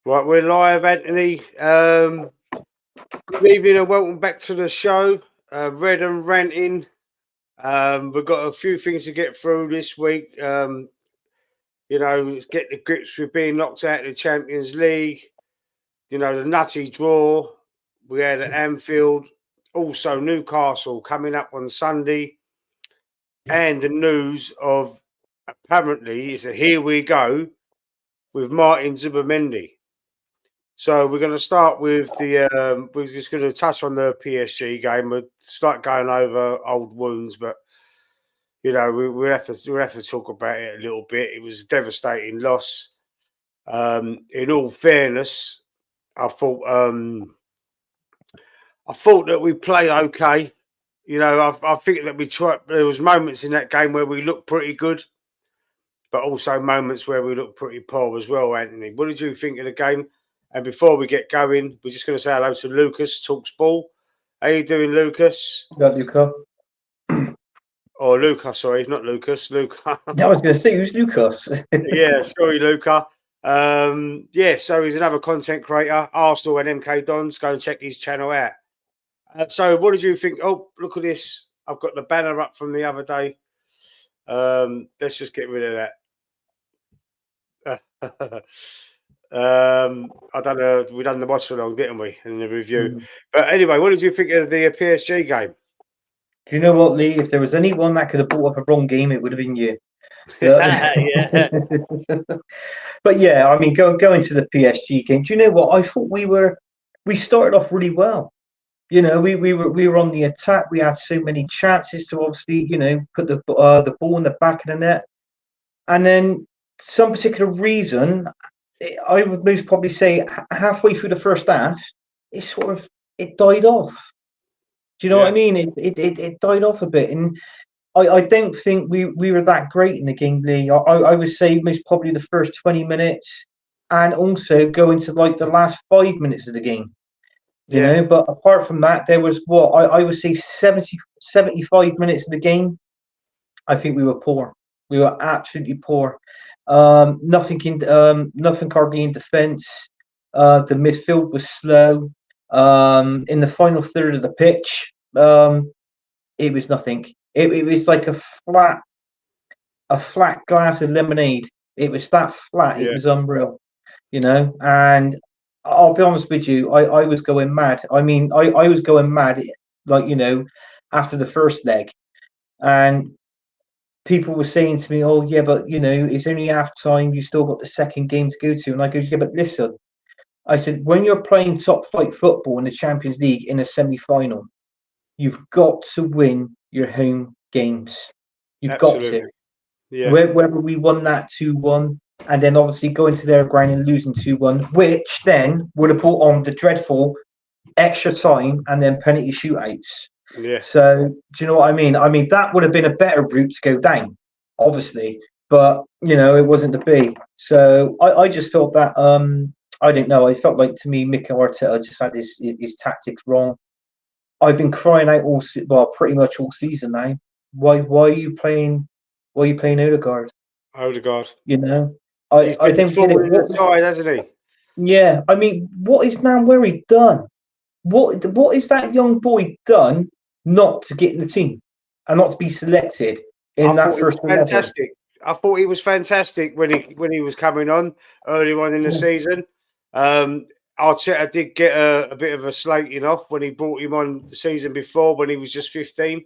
Right, we're live, Anthony. Good evening and welcome back to the show. Red and Ranting. We've got a few things to get through this week. Get the grips with being knocked out of the Champions League. The nutty draw we had at Anfield. Also, Newcastle coming up on Sunday. And the news of apparently it's a here we go with Martin Zubimendi. So we're going to start with we're just going to touch on the PSG game. We'll start going over old wounds, but we have to talk about it a little bit. It was a devastating loss. In all fairness, I thought that we played okay. I think that we tried. There was moments in that game where we looked pretty good, but also moments where we looked pretty poor as well. Anthony, what did you think of the game? And before we get going, we're just going to say hello to Lucas, Talks Ball. How you doing, Lucas? Got Luca. Or Luca, sorry, not Lucas. Luca. I was going to say, who's Lucas? Yeah, sorry, Luca. So he's another content creator, Arsenal and MK Dons. Go and check his channel out. So what did you think? Oh, look at this. I've got the banner up from the other day. Let's just get rid of that. I don't know. We done the watch along, didn't we? In the review. But anyway, what did you think of the PSG game? Do you know what, Lee? If there was anyone that could have brought up a wrong game, it would have been you. Yeah. But yeah, I mean, going to the PSG game. Do you know what? I thought we started off really well. We were on the attack. We had so many chances to obviously, put the ball in the back of the net, and then some particular reason, I would most probably say halfway through the first half, it died off. Do you know what I mean? It died off a bit, and I don't think we were that great in the game, Lee. I would say most probably the first 20 minutes, and also go into like the last 5 minutes of the game. But apart from that, there was what I would say 75 minutes of the game. I think we were poor. We were absolutely poor. Nothing hardly in defence. The midfield was slow. In the final third of the pitch, it was nothing. It was like a flat glass of lemonade. It was that flat. It was unreal, And I'll be honest with you, I was going mad. I mean, I was going mad, after the first leg, and people were saying to me, "Oh, yeah, but it's only half time. You still got the second game to go to." And I go, "Yeah, but listen," I said, "when you're playing top flight football in the Champions League in a semi-final, you've got to win your home games. You've got to. Yeah. Whether we won that 2-1, and then obviously going to their ground and losing 2-1, which then would have brought on the dreadful extra time and then penalty shootouts." Yeah. So do you know what I mean? I mean, that would have been a better route to go down, obviously, but it wasn't to be. So I just felt that I don't know. I felt like, to me, Mikel Arteta just had his tactics wrong. I've been crying out pretty much all season now. Why are you playing? Why are you playing Odegaard? Odegaard. He's I don't get it. Side, hasn't he? Yeah, I mean, what is Nwaneri done? What is that young boy done not to get in the team and not to be selected in that first 11? Fantastic. I thought he was fantastic when he was coming on early on in the season. Arteta did get a bit of a slating off when he brought him on the season before when he was just 15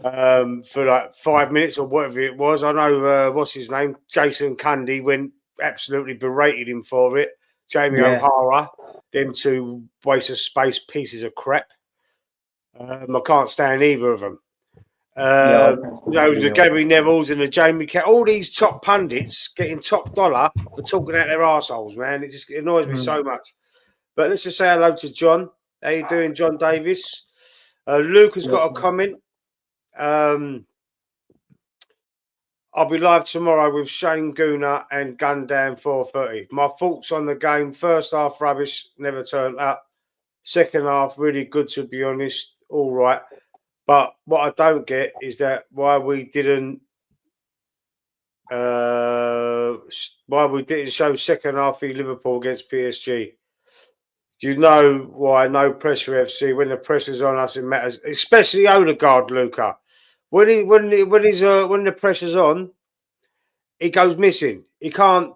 for like 5 minutes or whatever it was. I know what's his name, Jason Cundy, went absolutely berated him for it. Jamie O'Hara, them two waste of space pieces of crap. I can't stand either of them. The Gary Neville's and the Jamie Cat, all these top pundits getting top dollar for talking out their arseholes, man. It just annoys me so much. But let's just say hello to John. How you doing, John Davis? Luke has got a comment. I'll be live tomorrow with Shane Gooner and Gundown 4:30. My thoughts on the game: first half rubbish, never turned up. Second half really good, to be honest. All right. But what I don't get is that why we didn't why we didn't show second half of Liverpool against PSG. You know why? No pressure, FC. When the pressure's on us, it matters. Especially Odegaard, Luca. When the pressure's on, he goes missing. He can't.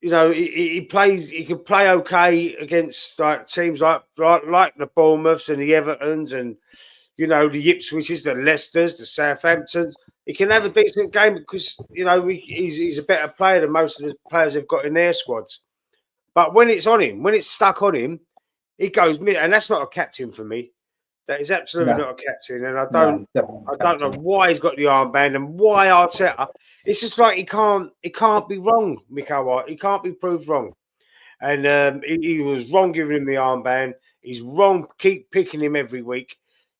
You know, he plays. He can play okay against like teams like the Bournemouths and the Evertons and the Ipswiches, the Leicesters, the Southamptons. He can have a decent game because he's a better player than most of the players they've got in their squads. But when it's on him, when it's stuck on him, he goes mid, and that's not a captain for me. That is absolutely not a captain, and I don't know why he's got the armband and why Arteta. It's just like he can't be wrong, Mikel White. He can't be proved wrong, and he was wrong giving him the armband. He's wrong, keep picking him every week,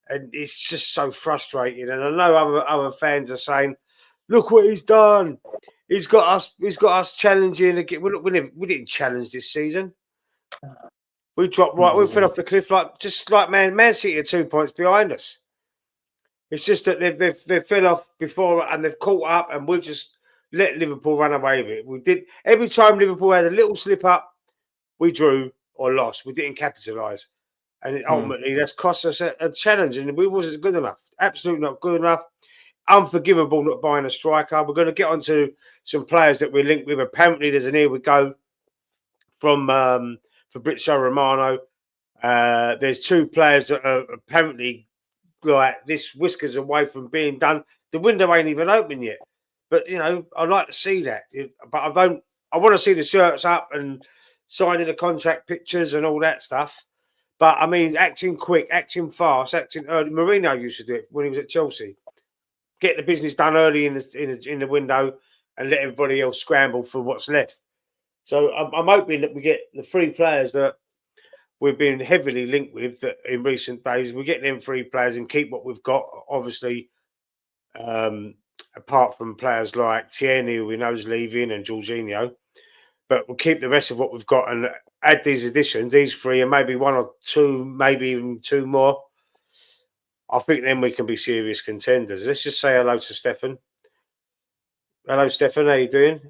and it's just so frustrating. And I know other fans are saying, "Look what he's done. He's got us challenging again." We didn't challenge this season. We dropped right. We fell off the cliff like Man City are 2 points behind us. It's just that they've fell off before and they've caught up, and we've just let Liverpool run away with it. We did every time Liverpool had a little slip up, we drew or lost. We didn't capitalise, and ultimately that's cost us a challenge, and we wasn't good enough. Absolutely not good enough. Unforgivable not buying a striker. We're going to get onto some players that we're linked with. Apparently, there's an here we go from Fabrizio Romano. There's two players that are apparently like this whiskers away from being done. The window ain't even open yet. But I'd like to see that. But I want to see the shirts up and signing the contract pictures and all that stuff. But I mean, acting quick, acting fast, acting early. Mourinho used to do it when he was at Chelsea. Get the business done early in the window and let everybody else scramble for what's left. So I'm hoping that we get the three players that we've been heavily linked with that in recent days. We get them three players and keep what we've got. Obviously, apart from players like Tierney, who we know is leaving, and Jorginho, but we'll keep the rest of what we've got and add these additions, these three, and maybe one or two, maybe even two more. I think then we can be serious contenders. Let's just say hello to Stefan. Hello, Stefan. How you doing?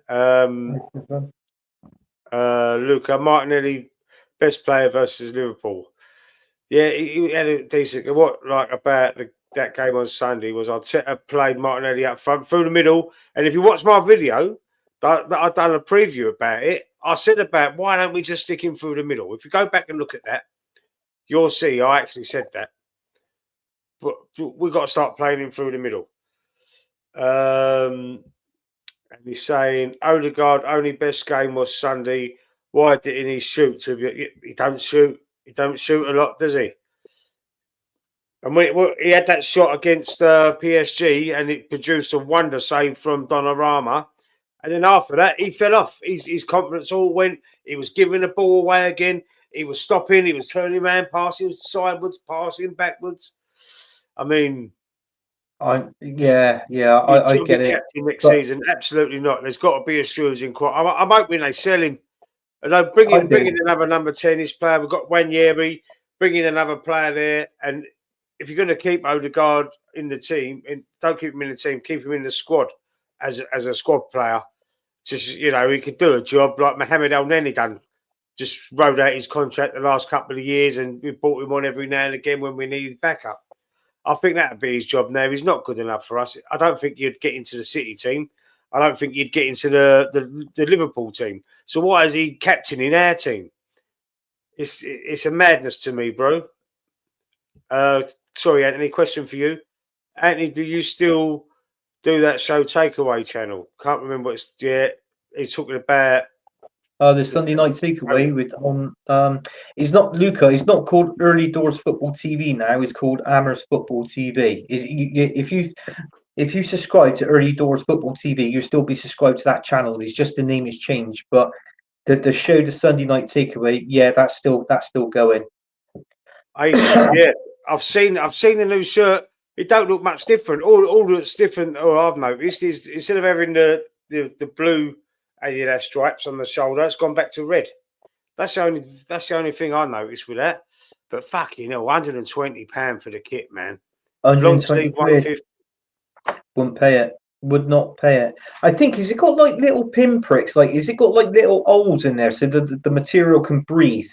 Luca Martinelli, best player versus Liverpool. Yeah, he had a decent. What about that game on Sunday was Arteta played Martinelli up front through the middle, and if you watch my video that I've done a preview about it, I said about why don't we just stick him through the middle. If you go back and look at that, you'll see I actually said that. But we've got to start playing him through the middle. And he's saying Odegaard only best game was Sunday. Why didn't he shoot? He don't shoot. He don't shoot a lot, does he? And when he had that shot against PSG, and it produced a wonder save from Donnarumma. And then after that, he fell off. His confidence all went. He was giving the ball away again. He was stopping. He was turning around, passing sideways, passing backwards. I mean, I get it. Next season, absolutely not. There's got to be a Stewards in quite. I'm hoping they sell him. And bring in another number 10 player. We've got Wanyeri. Bring in another player there. And if you're going to keep Odegaard in the team, and don't keep him in the team, keep him in the squad as a squad player. Just he could do a job like Mohamed El Neni done. Just rode out his contract the last couple of years, and we brought him on every now and again when we needed backup. I think that'd be his job now. He's not good enough for us. I don't think you'd get into the City team. I don't think you'd get into the Liverpool team. So why is he captaining our team? It's a madness to me, bro. Sorry, Anthony. Question for you, Anthony. Do you still do that show Takeaway channel? Can't remember what it's. Yeah, he's talking about. The Sunday night takeaway with it's not Luca. It's not called Early Doors Football TV now. It's called Amers Football TV. If you subscribe to Early Doors Football TV, you'll still be subscribed to that channel. It's just the name has changed, but the show, the Sunday night takeaway, yeah, that's still going. Yeah, I've seen the new shirt. It don't look much different. All that's different, or I've noticed, is instead of having the blue Adidas stripes on the shoulder, it's gone back to red. That's the only thing I noticed with that. But fucking hell, £120 for the kit, man. 120 quid. Wouldn't pay it. Would not pay it. I think, has it got like little pinpricks? Like, is it got like little holes in there so the material can breathe?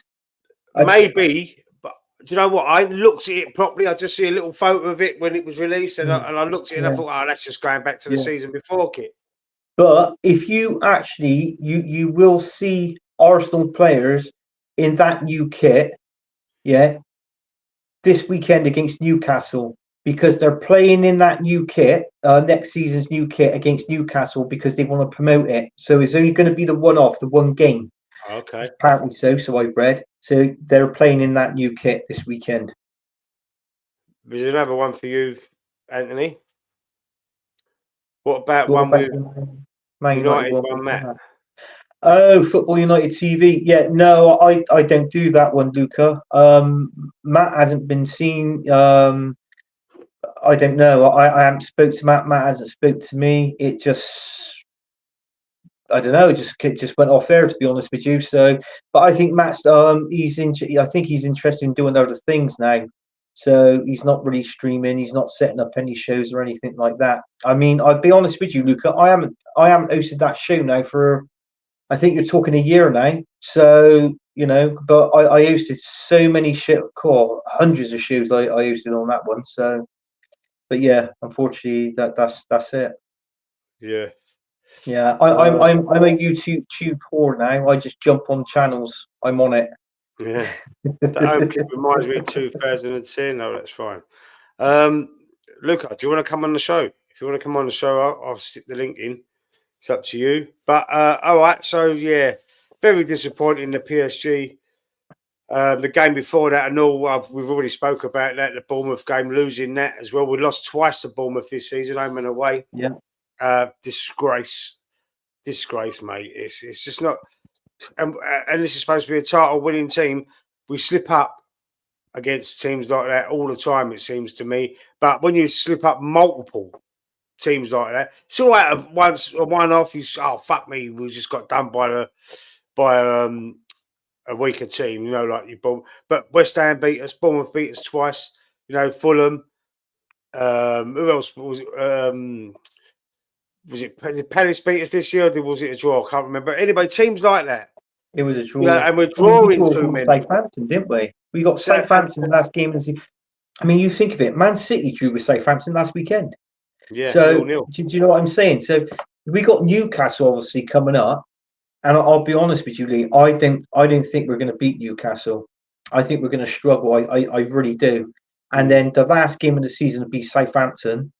Maybe, but do you know what? I looked at it properly. I just see a little photo of it when it was released, and I looked at it and I Yeah, thought, oh, that's just going back to the yeah. season before kit. But if you actually, you will see Arsenal players in that new kit, yeah, this weekend against Newcastle, because they're playing in that new kit, next season's new kit against Newcastle, because they want to promote it. So it's only going to be the one game. Okay. Apparently so I've read. So they're playing in that new kit this weekend. There's another one for you, Anthony. What about What one about with Man United United one? one, Matt? Oh, Football United TV. Yeah, no, I don't do that one, Luca. Matt hasn't been seen. I don't know. I haven't spoke to Matt. Matt hasn't spoke to me. It just, I don't know. It just went off air, to be honest with you. So, but I think Matt's I think he's interested in doing other things now. So he's not really streaming. He's not setting up any shows or anything like that. I mean, I'll be honest with you, Luca. I haven't hosted that show now for, I think you're talking a year now. So, but I hosted so many hundreds of shows I hosted on that one. So, but yeah, unfortunately, that's it. Yeah. Yeah, I'm a YouTube whore now. I just jump on channels. I'm on it. Yeah. That home kit reminds me of 2010. No, that's fine. Luca, do you want to come on the show? If you want to come on the show, I'll stick the link in. It's up to you. But all right, so yeah, very disappointing in the PSG. The game before that, and all we've already spoke about that. The Bournemouth game, losing that as well. We lost twice to Bournemouth this season, home and away. Yeah. Disgrace, mate. It's just not. And this is supposed to be a title-winning team. We slip up against teams like that all the time, it seems to me. But when you slip up multiple teams like that, it's all right. A one-off, fuck me, we just got done by a weaker team, like you. But West Ham beat us, Bournemouth beat us twice. Fulham. Who else was it? Did Palace beat us this year, or was it a draw? I can't remember. Anyway, teams like that. It was a draw. And we're I mean, we drawing drew too against many. Southampton, didn't we? We got Southampton Southampton. last game. I mean, you think of it. Man City drew with Southampton last weekend. Yeah, So 0-0. do you know what I'm saying? So we got Newcastle obviously coming up, and I'll be honest with you, Lee. I don't think we're going to beat Newcastle. I think we're going to struggle. I really do. And then the last game of the season will be Southampton.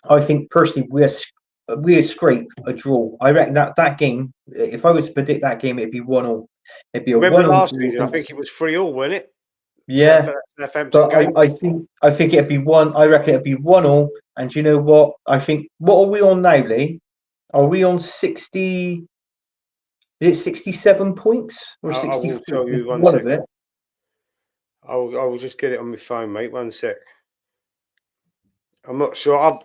I think personally we'd scrape a draw. I reckon that game, if I was to predict that game, it'd be 1-1. It'd be a Remember 1-1 last draw season? I against. think it was 3-3, wasn't it? Yeah, Southampton but game. I think it'd be one. I reckon it'd be 1-1. And you know what? I think, what are we on now, Lee? Are we on 60? Is it 67 points or I will 64? tell you one One of second. it. I will just get it on my phone, mate. One sec. I'm not sure.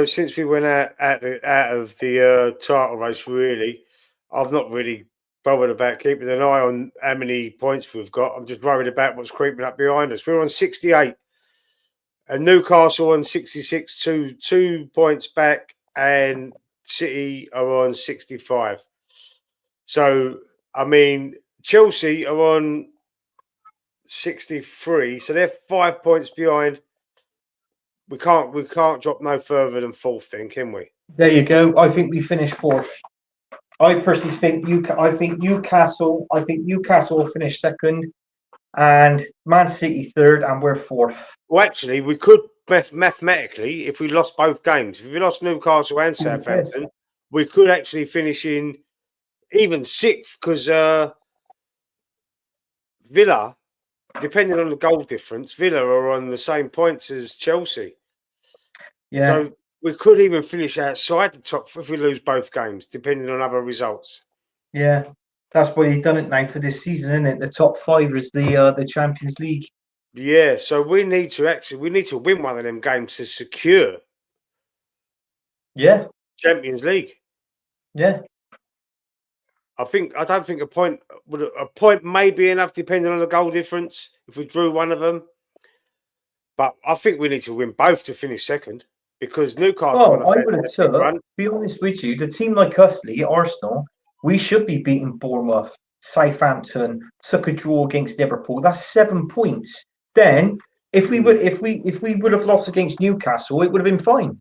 Since we went out of the title race, really, I've not really bothered about keeping an eye on how many points we've got. I'm just worried about what's creeping up behind us. We're on 68, and Newcastle on 66, 2 points back, and City are on 65. So, I mean, Chelsea are on 63, so they're 5 points behind. We can't drop no further than fourth, then, can we? There you go. I think we finished fourth. I personally think Newcastle will finish second, and Man City third, and we're fourth. Well, actually, we could mathematically, if we lost both games, if we lost Newcastle and Southampton, we could actually finish in even sixth, because Villa, depending on the goal difference, Villa are on the same points as Chelsea. Yeah. So we could even finish outside the top if we lose both games, depending on other results. Yeah, that's why they've done it now for this season, isn't it? The top 5 is the Champions League. Yeah, so we need to win one of them games to secure. Yeah. Champions League. Yeah. I don't think a point may be enough, depending on the goal difference, if we drew one of them. But I think we need to win both to finish second. because Newcastle on a Oh, I would have fantastic took, run. be honest with you, the team like us, Lee, Arsenal, we should be beating Bournemouth, Southampton, took a draw against Liverpool. That's 7 points. Then if we would have lost against Newcastle, it would have been fine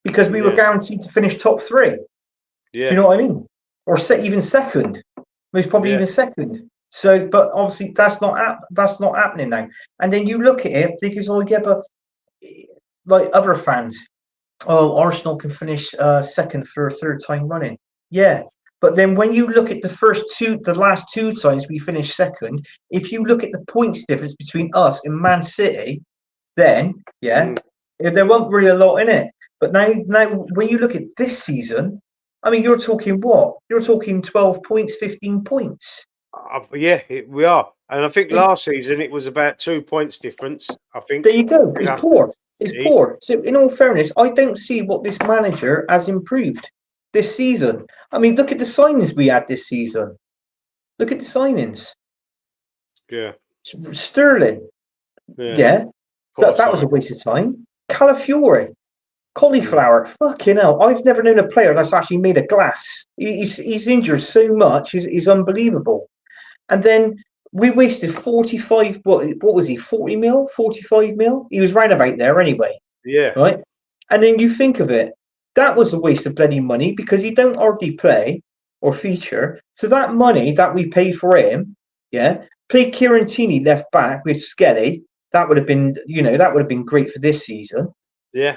because we were Yeah, guaranteed to finish top three. Do yeah, you know what I mean? Or even second. Most probably yeah. even second. So, but obviously that's not happening now. And then you look at it because, oh yeah, but like other fans, oh, Arsenal can finish second for a third time running. Yeah. But then when you look at the last two times we finished second, if you look at the points difference between us and Man City, then yeah, there wasn't really a lot in it. But now when you look at this season, I mean, you're talking what? You're talking 12 points, 15 points. Yeah, we are. And I think It's, last season it was about 2 points difference. I there think. you go. You It's know, poor. It's poor. So, in all fairness, I don't see what this manager has improved this season. I mean, look at the signings we had this season. Look at the signings. yeah, Sterling, yeah. yeah, Poor that was a sign. waste of time. Calafiore, Mm. cauliflower, fucking hell. I've never known a player that's actually made of glass. He's injured so much, he's unbelievable. And then we wasted 45, what was he, 40 mil, 45 mil? He was round about there anyway, Yeah, right? And then you think of it, that was a waste of bloody money because he don't hardly play or feature. So that money that we paid for him, yeah, play Kieran Tierney left back with Skelly. That would have been, that would have been great for this season. yeah.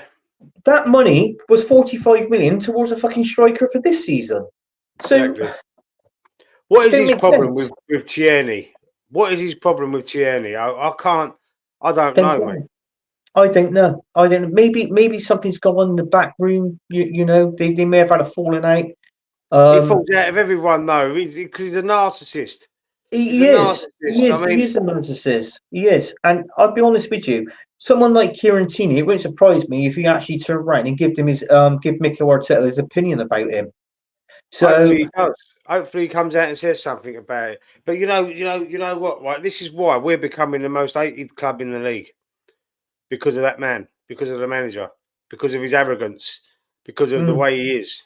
That money was 45 million towards a fucking striker for this season. So Exactly. What is don't his make problem sense. with Tierney? What is his problem with Tierney? I can't. I don't Don't know, mate. know. I don't know. I don't know. Maybe something's gone on in the back room. They may have had a falling out. He falls out of everyone though, because he's a narcissist. He's a He is. He narcissist. I is. He mean, is a narcissist. He is. And I'll be honest with you. Someone like Kieran Tierney, it won't surprise me if he actually turned around and give Mikel Arteta his opinion about him. So hopefully he does. Hopefully he comes out and says something about it. But you know what? Right, this is why we're becoming the most hated club in the league because of that man, because of the manager, because of his arrogance, because of the way he is.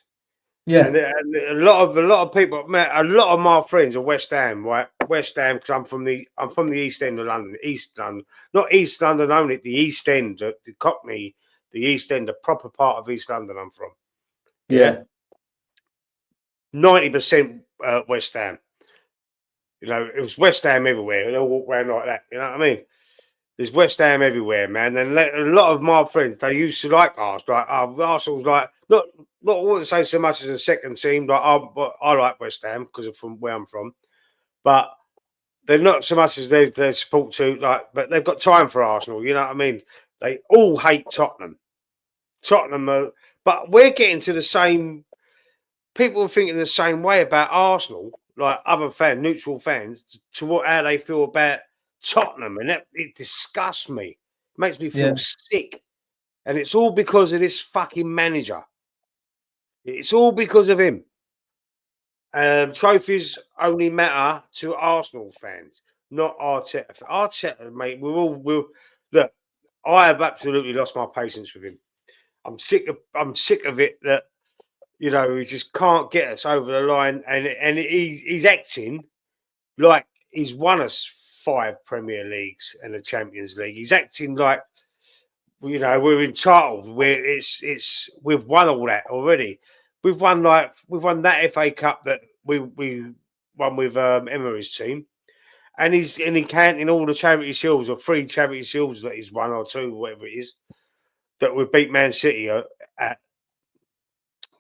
yeah, And a lot of people, a lot of my friends are West Ham, right? West Ham, because I'm from the East End of London, East London, not East London only, the East End, the Cockney, the East End, the proper part of East London. I'm from, yeah, yeah, 90% West Ham. You know, it was West Ham everywhere. They all walk around like that. You know what I mean? There's West Ham everywhere, man. And a lot of my friends, they used to like Arsenal. Like, Arsenal's like not. I wouldn't say so much as a second team. Like, but I like West Ham because of from where I'm from. But they're not so much as they support to like. But they've got time for Arsenal. You know what I mean? They all hate Tottenham. But we're getting to the same. People are thinking the same way about Arsenal, like other neutral fans, to what how they feel about Tottenham, and it disgusts me. It makes me feel yeah, sick, and it's all because of this fucking manager. It's all because of him. Trophies only matter to Arsenal fans, not Arteta. Arteta, mate, we're look. I have absolutely lost my patience with him. I'm sick of it that he just can't get us over the line, and he's acting like he's won us 5 Premier Leagues and the Champions League. He's acting like we're entitled. We've won all that already. We've won that FA Cup that we won with Emery's team, and he's counting all the Charity Shields or 3 Charity Shields that he's won or 2, whatever it is, that we beat Man City at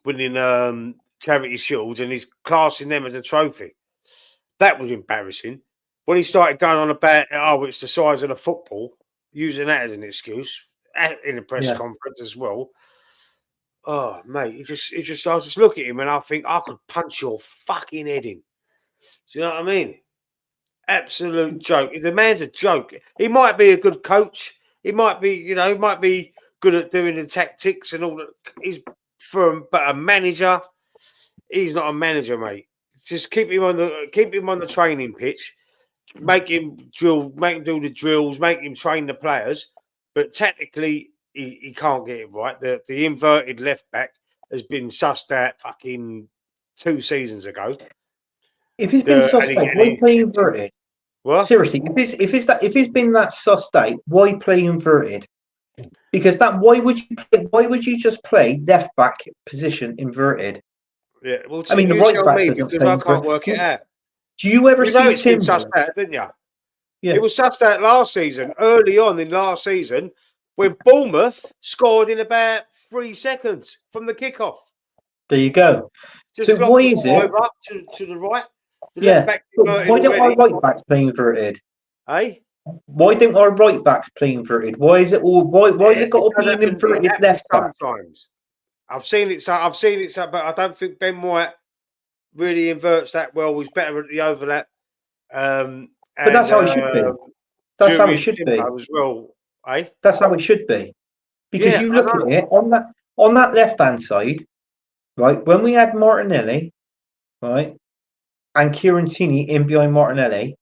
winning Charity Shields, and he's classing them as a trophy. That was embarrassing. When he started going on about, it's the size of the football, using that as an excuse in the press yeah. conference as well. Oh, mate, I just look at him and I think I could punch your fucking head in. Do you know what I mean? Absolute joke. The man's a joke. He might be a good coach. He might be, might be good at doing the tactics and all that. But a manager, he's not a manager, mate. Just keep him on the training pitch, make him do the drills, make him train the players. But technically, he can't get it right. The inverted left back has been sussed out fucking 2 seasons ago. If he's been sussed out, why play inverted? What? Seriously, if he's been that sussed out, why play inverted? Because why would you just play left back position inverted? Yeah, well, I mean, the you right tell back me doesn't because play I can't inverted. work it out. Do you ever You know see it's been Timber? sussed out, didn't you? Yeah. It was sussed out last season, early on in last season, when Bournemouth scored in about 3 seconds from the kickoff. There you go. Just So lock why the is ball it? over to the right. The left Yeah. back But inverted why don't our already. right backs play inverted? Eh? Why don't our right backs play inverted? Why is it all? Why has it got to be an inverted left back? Sometimes. I've seen it, but I don't think Ben White really inverts that well. He's better at the overlap. But that's how it should be. That's how it should be. As well, eh? That's how it should be. Because Yeah, you look at it on that left hand side, right? When we had Martinelli, right, and Kieran Tierney in behind Martinelli,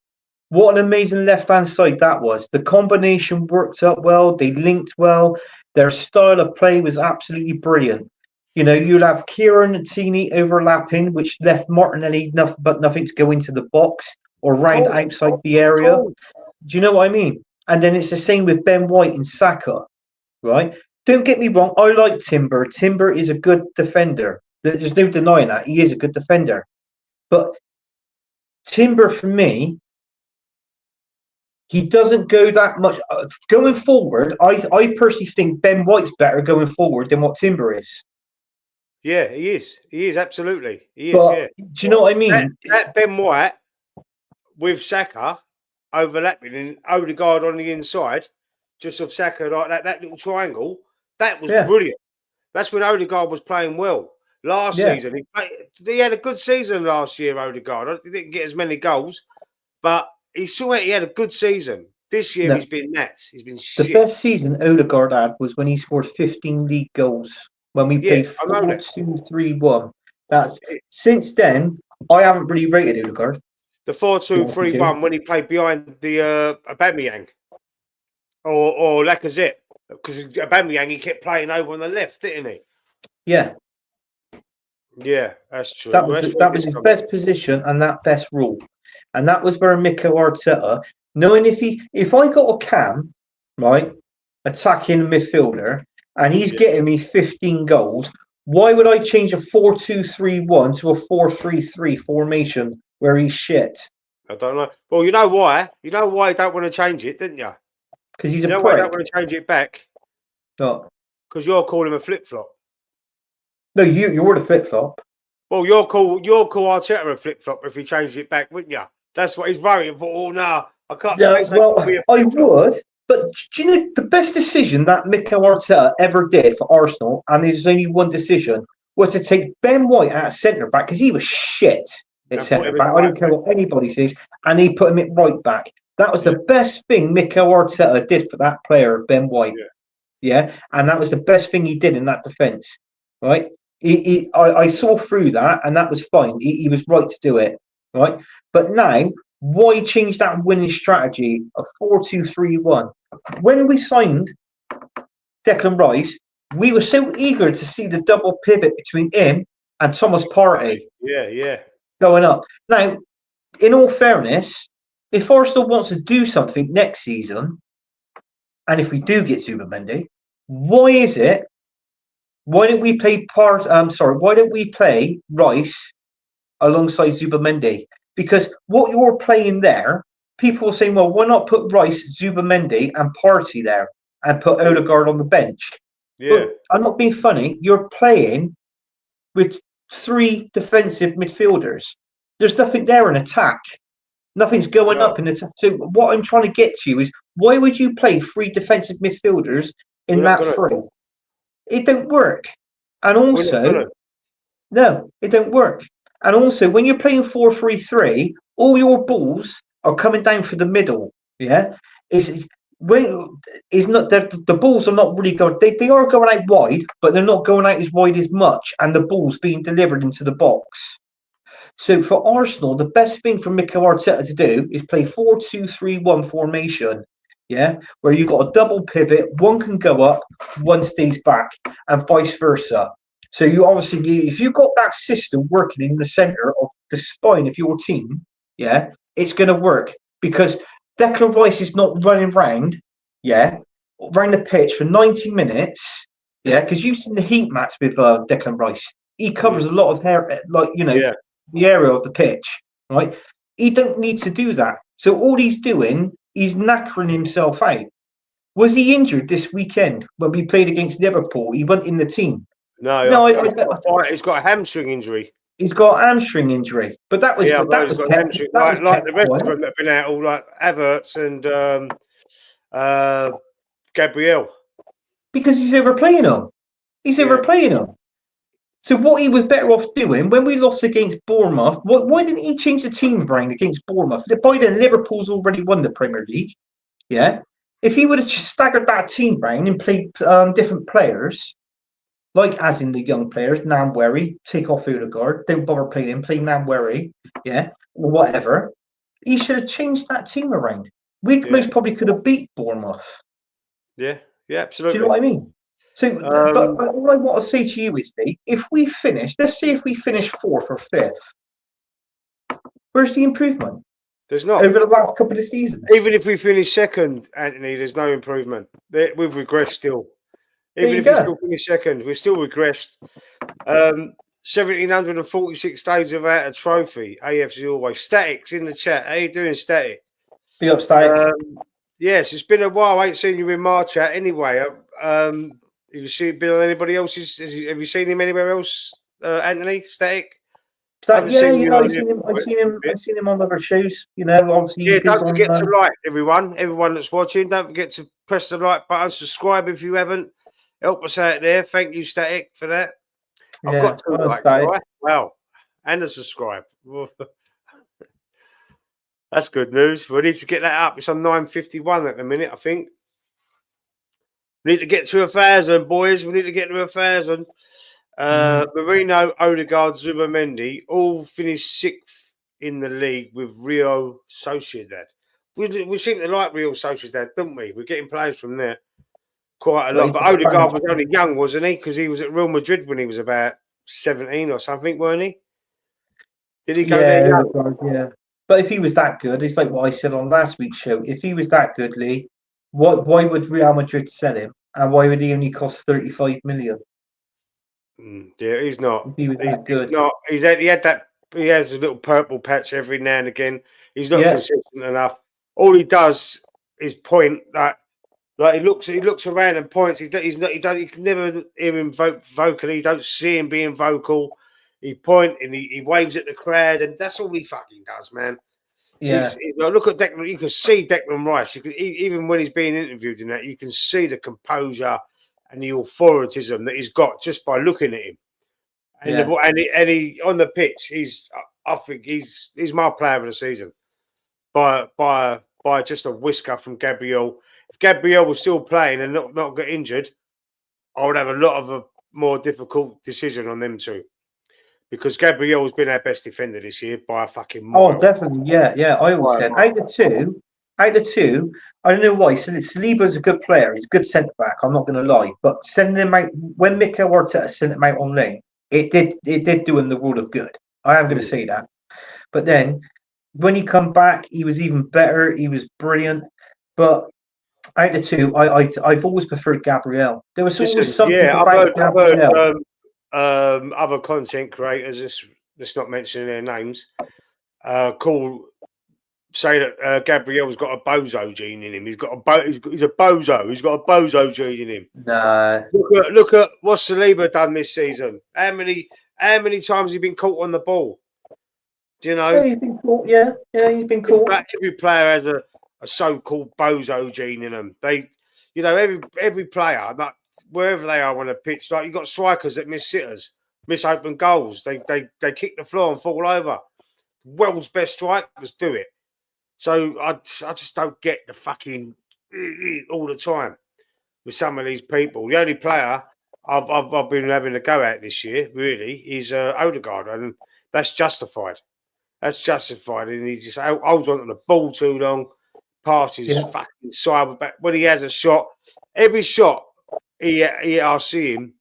what an amazing left hand side that was. The combination worked up well. They linked well. Their style of play was absolutely brilliant. You know, you'll have Kieran and Tierney overlapping, which left Martinelli nothing to go into the box or round outside the area. Do you know what I mean? And then it's the same with Ben White and Saka, right? Don't get me wrong. I like Timber. Timber is a good defender. There's no denying that. He is a good defender. But Timber, for me, he doesn't go that much. Going forward, I personally think Ben White's better going forward than what Timber is. Yeah, he is. He is, absolutely. He is, But, yeah. do you know what I mean? That Ben White with Saka overlapping and Odegaard on the inside, just of Saka, like that little triangle, that was brilliant. That's when Odegaard was playing well. Last season, he had a good season last year, Odegaard. He didn't get as many goals, but he had a good season. This year, he's been nuts. He's been shit. The best season Odegaard had was when he scored 15 league goals, when we played 4-2-3-1. That's since then, I haven't really rated Odegaard. The 4-2-3-1 when he played behind the Aubameyang or Lacazette, because Aubameyang, he kept playing over on the left, didn't he? Yeah. Yeah, that's true. That was his best position and that best rule. And that was where Mikel Arteta, knowing if I got a Cam, right, attacking midfielder, and he's getting me 15 goals, why would I change a 4-2-3-1 to a 4-3-3 formation where he's shit? I don't know. Well, you know why? You know why you don't want to change it, didn't you? Because he's a prick. Why you don't want to change it back? No. Because you're calling him a flip-flop. No, you're the flip-flop. Well, you'll call Arteta a flip-flop if he changed it back, wouldn't you? That's what he's worrying for. Oh, no, I can't. Yeah, well, I would. But do you know the best decision that Mikel Arteta ever did for Arsenal, and there's only one decision, was to take Ben White out of centre back because he was shit at centre back. I don't care what anybody says, and he put him at right back. That was the best thing Mikel Arteta did for that player, Ben White. Yeah, and that was the best thing he did in that defence. Right? I saw through that, and that was fine. He was right to do it. Right? But now, why change that winning strategy of 4-2-3-1? When we signed Declan Rice, we were so eager to see the double pivot between him and Thomas Partey. Yeah. Going up. Now, in all fairness, if Arsenal wants to do something next season, and if we do get Zubimendi, why don't we play why don't we play Rice alongside Zubimendi? Because what you're playing there, people are saying, well, why not put Rice, Zubimendi, and Partey there and put Odegaard on the bench? Yeah. But I'm not being funny. You're playing with 3 defensive midfielders. There's nothing there in attack. Nothing's going up in attack. So what I'm trying to get to you is, why would you play 3 defensive midfielders in that 3? It don't work. And also, no, it don't work. And also, when you're playing 4-3-3, all your balls are coming down for the middle. Yeah, the balls are not really going. They are going out wide, but they're not going out as wide as much, and the ball's being delivered into the box. So for Arsenal, the best thing for Mikel Arteta to do is play 4-2-3-1 formation. yeah, where you've got a double pivot, one can go up, one stays back, and vice versa. So you obviously, if you've got that system working in the center of the spine of your team, yeah, it's going to work because Declan Rice is not running round, yeah, around the pitch for 90 minutes, yeah, because you've seen the heat maps with Declan Rice. He covers a lot of hair, like, Yeah. the area of the pitch, right? He don't need to do that. So all he's doing, he's knackering himself out. Was he injured this weekend when we played against Liverpool? He wasn't in the team. No, No, he's got a hamstring injury. he's got a hamstring injury, but that was Yeah, that he's was got a kept hamstring. that was Like kept the rest of quiet them that have been out, all like Havertz and Gabriel. because he's overplaying them. He's Yeah. overplaying them. So what he was better off doing when we lost against Bournemouth, why didn't he change the team brain against Bournemouth? By then, Liverpool's already won the Premier League. Yeah, if he would have staggered that team brain and played different players, like as in the young players, Namweri, take off Odegaard, don't bother playing him, play Namweri, yeah, or whatever. He should have changed that team around. We most probably could have beat Bournemouth. Yeah, Do you know absolutely. what I mean? So, but all I want to say to you is, Steve, if we finish, let's say if we finish fourth or fifth, where's the improvement There's not. over the last couple of seasons? Even if we finish second, Anthony, there's no improvement. We've regressed still. Even if we still finish second, we're still regressed. 1,746 days without a trophy. AFC always. Statics in the chat. How you doing, Static? Be up, Static. Yes, it's been a while. I ain't seen you in my chat anyway. Have you been on anybody else's? Have you seen him anywhere else, Anthony? Static? I've seen him on other shows. Obviously. Yeah, don't forget to like everyone that's watching. Don't forget to press the like button, subscribe if you haven't. Help us out there. Thank you, Static, for that. I've got 2 likes, right? Wow, and a subscribe. That's good news. We need to get that up. It's on 9:51 at the minute, I think. We need to get to 1,000, boys. We need to get to 1,000. Marino, Odegaard, Zubimendi all finished 6th in the league with Real Sociedad. We seem to like Real Sociedad, don't we? We're getting players from there quite a lot. But Odegaard was only young, wasn't he? Because he was at Real Madrid when he was about 17 or something, weren't he? Did he go there young? Yeah. But if he was that good, it's like what I said on last week's show. If he was that good, Lee, why would Real Madrid sell him? And why would he only cost 35 million? Yeah, he's not. He was that good. He's not. He has a little purple patch every now and again. He's not consistent enough. All he does is point. Like he looks around and points. You can never hear him vocally. You don't see him being vocal. He point and he waves at the crowd, and that's all he fucking does, man. Yeah. Look at Declan. You can see Declan Rice. Even when he's being interviewed in that, you can see the composure and the authoritism that he's got just by looking at him. And he on the pitch, I think he's my player of the season by just a whisker from Gabriel. If Gabriel was still playing and not get injured, I would have a lot of a more difficult decision on them two. Because Gabriel's been our best defender this year by a fucking mile. Oh, definitely. Yeah. I always said out of two, I don't know why. Saliba's a good player. He's a good centre back. I'm not going to lie. But sending him out when Mikel Arteta sent him out on loan, it did do him the world of good. I am going to say that. But then when he come back, he was even better. He was brilliant. But out of two, I've always preferred Gabriel. There was always something about Gabriel. I've heard other content creators, let's not mention their names, say that Gabriel's got a bozo gene in him. He's a bozo. He's got a bozo gene in him. Nah. Look at what Saliba done this season. How many times has he been caught on the ball? Do you know? Yeah, he's been caught. Yeah, he's been caught. Every player has a so-called bozo gene in them. Every player, like wherever they are on a pitch, like you've got strikers that miss sitters, miss open goals. They kick the floor and fall over. World's best strikers do it. So I just don't get the fucking all the time with some of these people. The only player I've been having a go at this year really is Odegaard, and that's justified. And he just holds on to the ball too long, passes fucking cyber back when he has a shot. Every shot I see him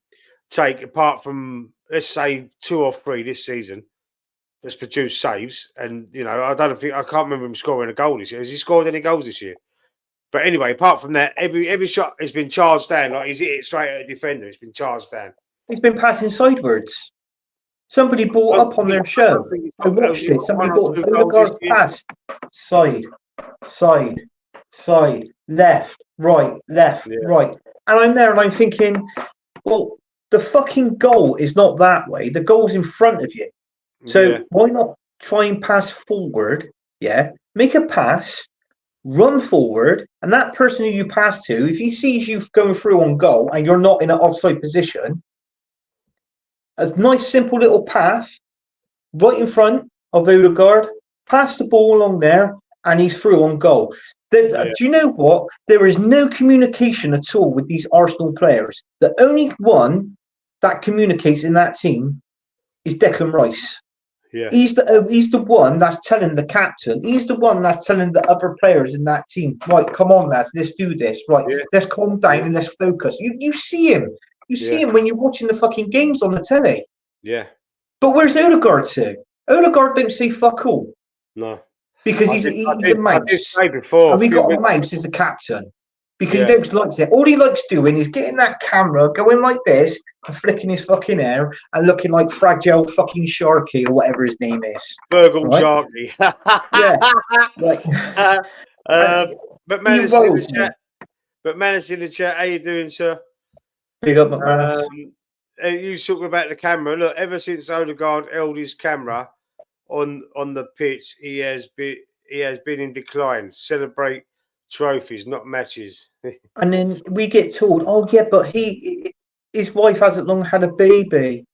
take, apart from let's say 2 or 3 this season, that's produced saves. And I can't remember him scoring a goal this year. Has he scored any goals this year? But anyway, apart from that, every shot has been charged down. Like he's hit it straight at a defender. It's been charged down. He's been passing sidewards. Somebody brought up on their show. I watched it. Somebody brought Odegaard pass. Side, left, right. And I'm there and I'm thinking, well, the fucking goal is not that way. The goal's in front of you. So why not try and pass forward? Yeah. Make a pass, run forward, and that person who you pass to, if he sees you going through on goal and you're not in an offside position, a nice simple little path right in front of Odegaard, pass the ball along there, and he's through on goal. Do you know what? There is no communication at all with these Arsenal players. The only one that communicates in that team is Declan Rice. Yeah. He's the one that's telling the captain. He's the one that's telling the other players in that team, right, come on, lads, let's do this. Right, let's calm down and let's focus. You see him. You see him when you're watching the fucking games on the telly. Yeah. But where's Odegaard to? Odegaard don't say fuck all. No. Because he's a mouse. And we got a mouse as a captain. Because he don't like it. All he likes doing is getting that camera, going like this, and flicking his fucking hair, and looking like Fragile fucking Sharky or whatever his name is. Burgle Sharky. But Manus in the chat. But Manus in the chat, how you doing, sir? Big up, Manus. You talking about the camera. Look, ever since Odegaard held his camera on the pitch, he has been in decline. Celebrate trophies, not matches. And then we get told, oh yeah, but his wife hasn't long had a baby.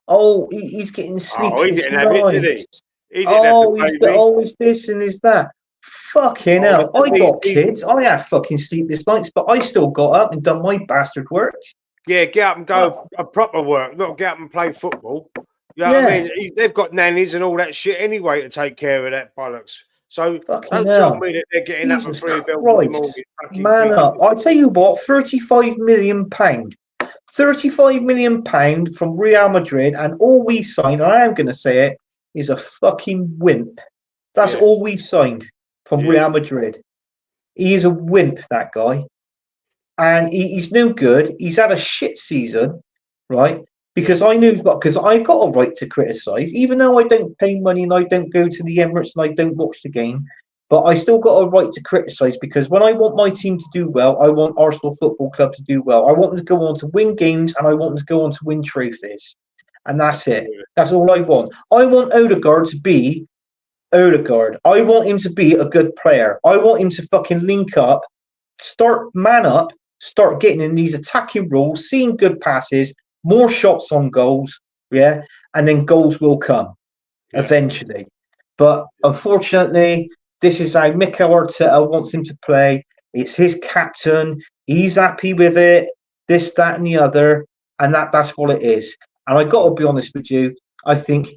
Oh, he's getting sleepless nights. He's always this and is that. Fucking hell. I got kids. I had fucking sleepless nights, but I still got up and done my bastard work. Yeah, get up and go a proper work, not get up and play football. You know what I mean? They've got nannies and all that shit anyway to take care of that bollocks. So don't tell me that they're getting up and free bill in the morning. Man up. I tell you what, £35 million. £35 million from Real Madrid, and all we signed, and I am going to say it, is a fucking wimp. That's all we've signed from Real Madrid. He is a wimp, that guy. And he's no good. He's had a shit season, right? Because I got a right to criticise, even though I don't pay money and I don't go to the Emirates and I don't watch the game. But I still got a right to criticise, because when I want my team to do well, I want Arsenal Football Club to do well. I want them to go on to win games, and I want them to go on to win trophies. And that's it. That's all I want. I want Odegaard to be Odegaard. I want him to be a good player. I want him to fucking link up, man up, start getting in these attacking roles, seeing good passes, more shots on goals, and then goals will come eventually. But unfortunately, this is how Mikel Arteta wants him to play. It's his captain. He's happy with it, this, that, and the other, and that's what it is. And I got to be honest with you, I think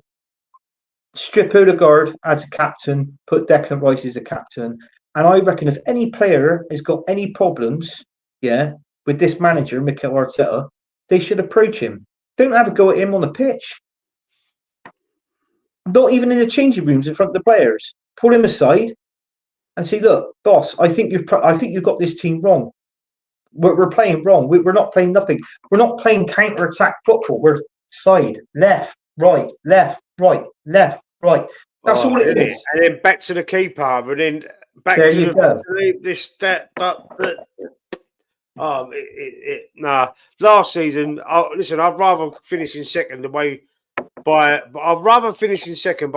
strip Odegaard as a captain, put Declan Rice as a captain, and I reckon if any player has got any problems, with this manager, Mikel Arteta, they should approach him. Don't have a go at him on the pitch. Not even in the changing rooms in front of the players. Pull him aside and say, "Look, boss, I think you've got this team wrong. We're playing wrong. We're not playing nothing. We're not playing counter-attack football. We're side, left, right, left, right, left, right. That's all it is." And then back to the keeper, and then back there to you go. This, that, but. Last season, listen, I'd rather finish in second by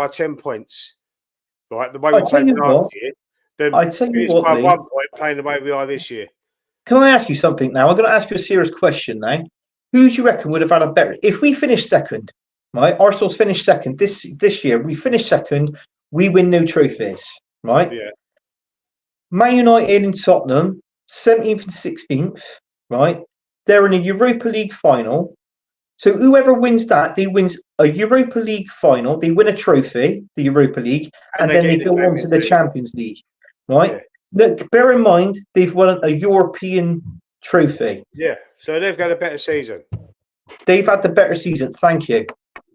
10 points, right? The way we played last year, than finish by 1 point playing the way we are this year. Can I ask you something now? I'm going to ask you a serious question now. Who do you reckon would have had a better? If we finish second, right? Arsenal's finished second this year. We finish second, we win no trophies, right? Yeah. Man United and Tottenham, 17th and 16th, right? They're in a Europa League final. So whoever wins that, they wins a Europa League final. They win a trophy, the Europa League, and then they go on to the Champions League, right? Yeah. Look, bear in mind they've won a European trophy. Yeah, so they've got a better season. They've had the better season. Thank you.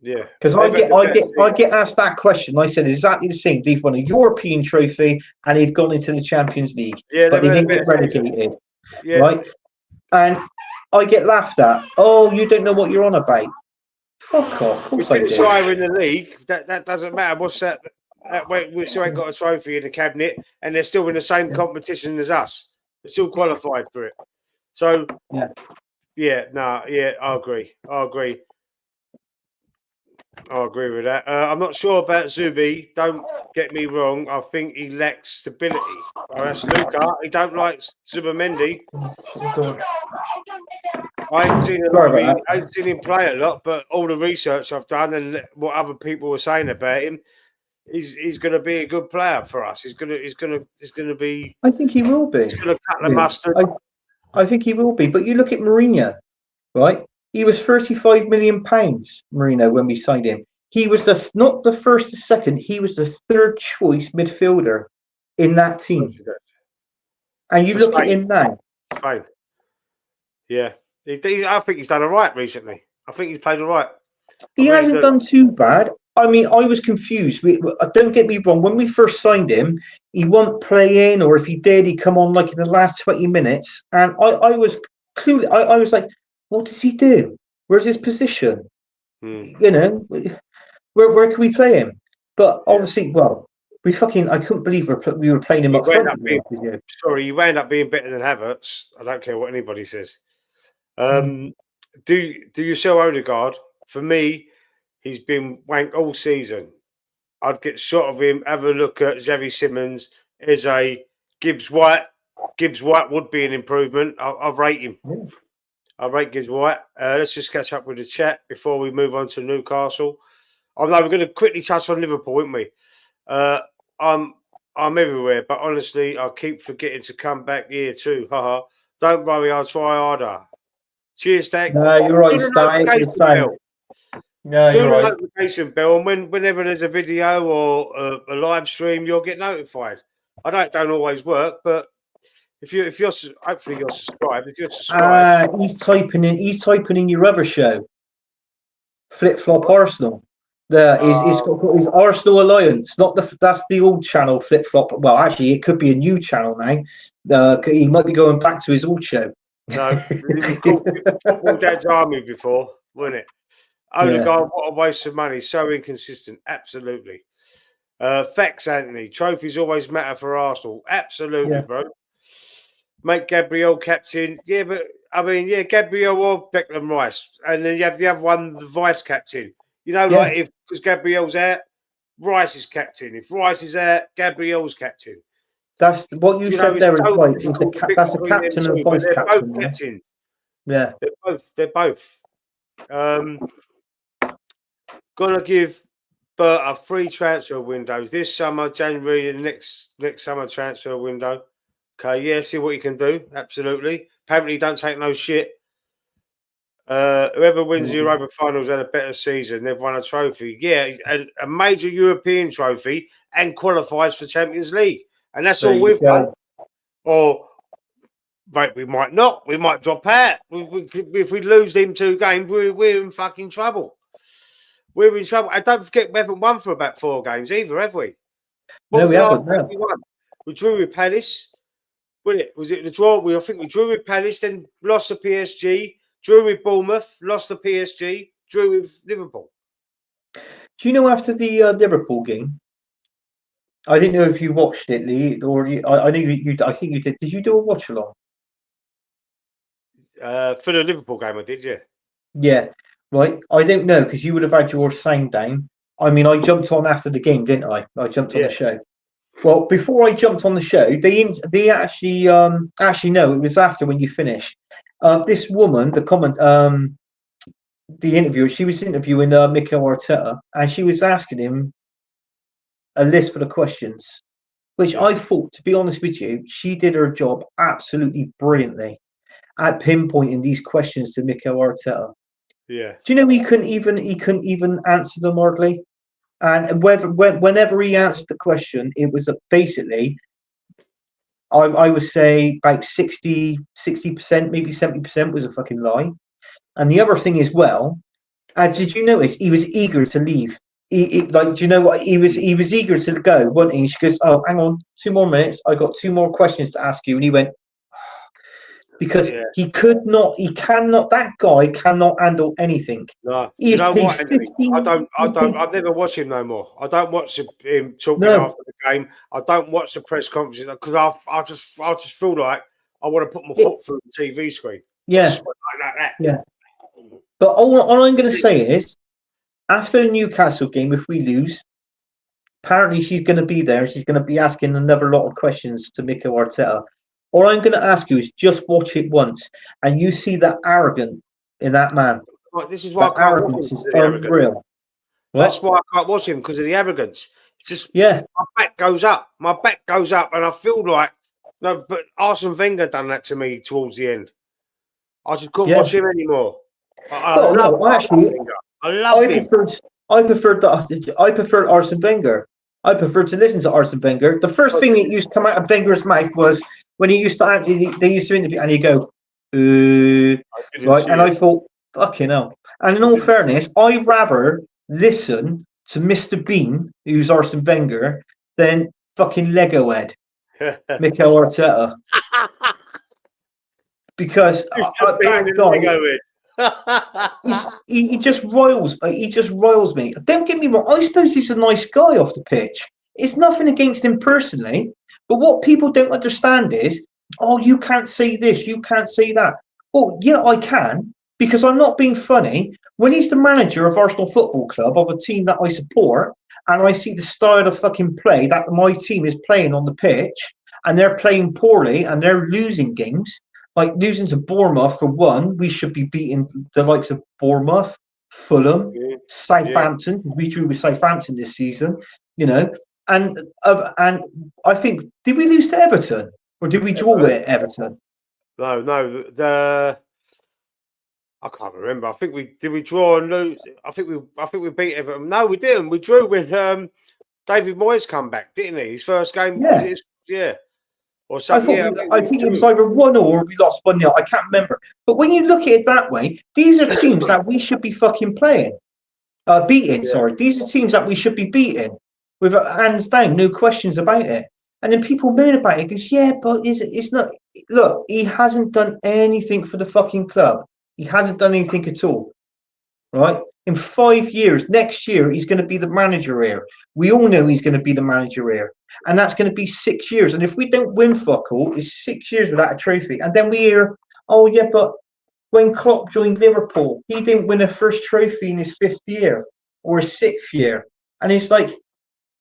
Yeah, Because I get asked that question. I said exactly the same. They've won a European trophy and they've gone into the Champions League, yeah, but they they've had a didn't get better season. relegated, Yeah, right? And I get laughed at. Oh, you don't know what you're on about. Fuck off. Of course we I finish do. higher in the league. That doesn't matter. What's that? We still ain't got a trophy in the cabinet, and they're still in the same competition as us. They're still qualified for it. So, yeah, I agree. I agree with that. I'm not sure about Zubi. Don't get me wrong. I think he lacks stability. Oh, that's Luca. He don't like Zubamendi. I ain't seen I ain't seen him play a lot, but all the research I've done and what other people were saying about him, he's going to be a good player for us. He's going to be. I think he will be. He's going to cut the mustard. I think he will be. But you look at Mourinho, right? He was £35 million, Mourinho, when we signed him. He was not the first or second. He was the third choice midfielder in that team. And you look at him now. Spain. Yeah. I think he's done all right recently. I think he's played all right. He hasn't done too bad. I mean, I was confused. Don't get me wrong. When we first signed him, he wasn't playing, or if he did, he'd come on like in the last 20 minutes. And I was clueless. I was like, what does he do? Where's his position? You know, where can we play him? But obviously, well, I couldn't believe we were playing him up front. Sorry, you end up being better than Havertz. I don't care what anybody says. Do you sell Odegaard? For me, he's been wank all season. I'd get shot of him. Have a look at Xavi Simons, Eze, Gibbs White. Gibbs White would be an improvement. I'll rate him. Yeah. I rate Gibbs White. Let's just catch up with the chat before we move on to Newcastle. I know we're going to quickly touch on Liverpool, aren't we? I'm everywhere, but honestly, I keep forgetting to come back here too. Haha. Don't worry, I'll try harder. Cheers, Stack. No, you're right, Stack. No, you're right. Notification bell, and whenever there's a video or a live stream, you'll get notified. I know it don't always work, but if you're hopefully you're subscribed. If you're subscribed, he's typing in your other show, Flip Flop Arsenal. He's got his Arsenal Alliance, that's the old channel, Flip Flop. Well, actually, it could be a new channel now. He might be going back to his old show. No, Football Dad's Army before, wasn't it? Odegaard, what a waste of money. So inconsistent. Absolutely. Facts, Anthony. Trophies always matter for Arsenal. Absolutely, bro. Make Gabriel captain. Yeah, but I mean, Gabriel or Declan Rice. And then you have the other one, the vice captain. You know, like because Gabriel's out, Rice is captain. If Rice is out, Gabriel's captain. That's what you said there is right. That's a captain and vice captain. Both captain. Yeah. They're both. Gonna give Bert a free transfer windows this summer, January, and next summer transfer window. Okay, see what you can do. Absolutely. Apparently, don't take no shit. Whoever wins the Europa finals had a better season. They've won a trophy. Yeah, a major European trophy and qualifies for Champions League. And that's all we've done. Or right, we might not. We might drop out. If we lose them 2 games, we're in fucking trouble. We're in trouble. And don't forget, we haven't won for about 4 games either, have we? No, we haven't. No. We drew with Palace. Was it the draw? I think we drew with Palace, then lost to PSG, drew with Bournemouth, lost to PSG, drew with Liverpool. Do you know after the Liverpool game? I didn't know if you watched it, Lee, or I know you. I think you did. Did you do a watch along? For the Liverpool game, I did. Yeah. Yeah. Right. I don't know because you would have had your sound down. I mean, I jumped on after the game, didn't I? I jumped on the show. Well, before I jumped on the show, they actually no, it was after when you finished. This woman, the interviewer, she was interviewing Mikel Arteta, and she was asking him a list for the questions, which I thought, to be honest with you, she did her job absolutely brilliantly at pinpointing these questions to Mikel Arteta. Yeah. Do you know he couldn't even answer them hardly? And whenever he answered the question, it was basically, I would say about 60%, maybe 70% was a fucking lie. And the other thing as well, did you notice he was eager to leave? Like, do you know what? He was eager to go, wasn't he? She goes, "Oh, hang on, 2 more minutes. I got 2 more questions to ask you." And he went, because Yeah. he cannot. That guy cannot handle anything. No. Do you He's know paid what, Anthony? 15. I never watch him no more. I don't watch him talking No, after the game. I don't watch the press conferences because I just feel like I want to put my it, foot through the TV screen. I yeah, swear like that. yeah. But all I'm going to say is, after the Newcastle game, if we lose, apparently she's going to be there. She's going to be asking another lot of questions to Mikel Arteta. All I'm going to ask you is just watch it once, and you see that arrogant in that man. Like, this is why That I can't watch him arrogance because is of the arrogance. unreal. That's What? why I can't watch him because of the arrogance. It's just Yeah, my back goes up. My back goes up, and I feel like no. But Arsene Wenger done that to me towards the end. I just couldn't yeah. watch him anymore. I Well, love no, Arsene actually, Wenger. I loved him. I preferred Arsene Wenger. I preferred to listen to Arsene Wenger. The first thing that used to come out of Wenger's mouth was when he used to actually, they used to interview, and he'd go, I didn't right. see And it. I thought, fucking hell. And in I all didn't. fairness, I'd rather listen to Mr. Bean, who's Arsene Wenger, than fucking Lego Head, Mikel Arteta. Because Mr. Bean that and guy, Lego Head. he just riles. He just riles me. Don't get me wrong. I suppose he's a nice guy off the pitch. It's nothing against him personally, but what people don't understand is, oh, you can't say this, you can't say that. Well, yeah, I can, because I'm not being funny. When he's the manager of Arsenal Football Club, of a team that I support, and I see the style of fucking play that my team is playing on the pitch, and they're playing poorly and they're losing games, like losing to Bournemouth for one, we should be beating the likes of Bournemouth, Fulham, Yeah, yeah. Southampton. We drew with Southampton this season, you know. And I think, did we lose to Everton or did we draw with Everton? No. I can't remember. I think we draw and lose. I think we beat Everton. No, we didn't. We drew when David Moyes come back, didn't he? His first game was Yeah, it? Yeah, or I something. Yeah, thought I we think it was drew. either 1-0 or we lost 1-0. I can't remember. But when you look at it that way, these are teams that we should be fucking playing. Beating, Yeah, sorry. These are teams that we should be beating with hands down, no questions about it. And then people moan about it because, yeah, but it's not. Look, he hasn't done anything for the fucking club. He hasn't done anything at all, right? In 5 years, next year, he's going to be the manager here. We all know he's going to be the manager here. And that's going to be 6 years. And if we don't win fuck all, it's 6 years without a trophy. And then we hear, oh, yeah, but when Klopp joined Liverpool, he didn't win a first trophy in his 5th year or his 6th year. And it's like,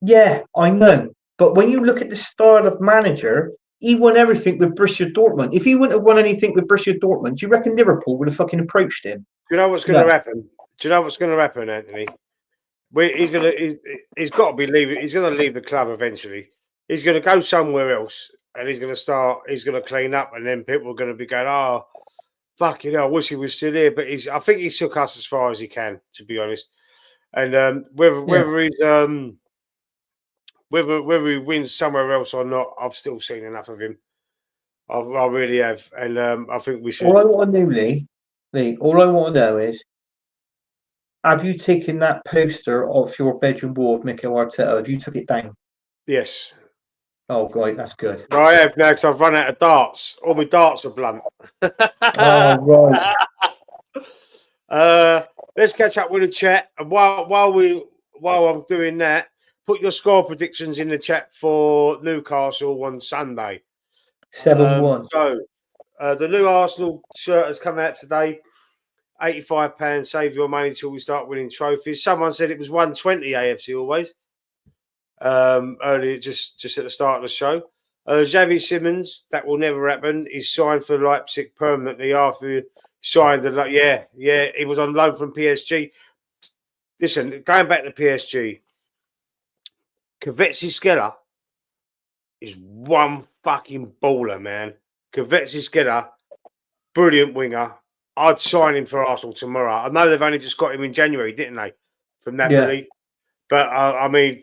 yeah, I know. But when you look at the style of manager, he won everything with Borussia Dortmund. If he wouldn't have won anything with Borussia Dortmund, do you reckon Liverpool would have fucking approached him? do you know what's going No. to happen? Do you know what's going to happen, Anthony? He's got to be leaving. He's going to leave the club eventually. He's going to go somewhere else, and he's going to start. He's going to clean up, and then people are going to be going, "Oh, fuck I wish he was still here." But I think he took us as far as he can, to be honest. And whether he wins somewhere else or not, I've still seen enough of him. I really have, and I think we should. All I want to know, Lee, all I want to know is, have you taken that poster off your bedroom wall of Mikel Arteta? Have you took it down? Yes. Oh, great, that's good. I have now because I've run out of darts. All my darts are blunt. Oh, right. Let's catch up with the chat. And while I'm doing that, put your score predictions in the chat for Newcastle on Sunday. 7-1. The new Arsenal shirt has come out today. £85. Save your money till we start winning trophies. Someone said it was 120 AFC always. Earlier, just at the start of the show. Xavi Simons, that will never happen. He's signed for Leipzig permanently after he signed. He was on loan from PSG. Listen, going back to PSG, Kvaratskhelia is one fucking baller, man. Kvaratskhelia, brilliant winger. I'd sign him for Arsenal tomorrow. I know they've only just got him in January, didn't they? From Yeah. Napoli. But, I mean,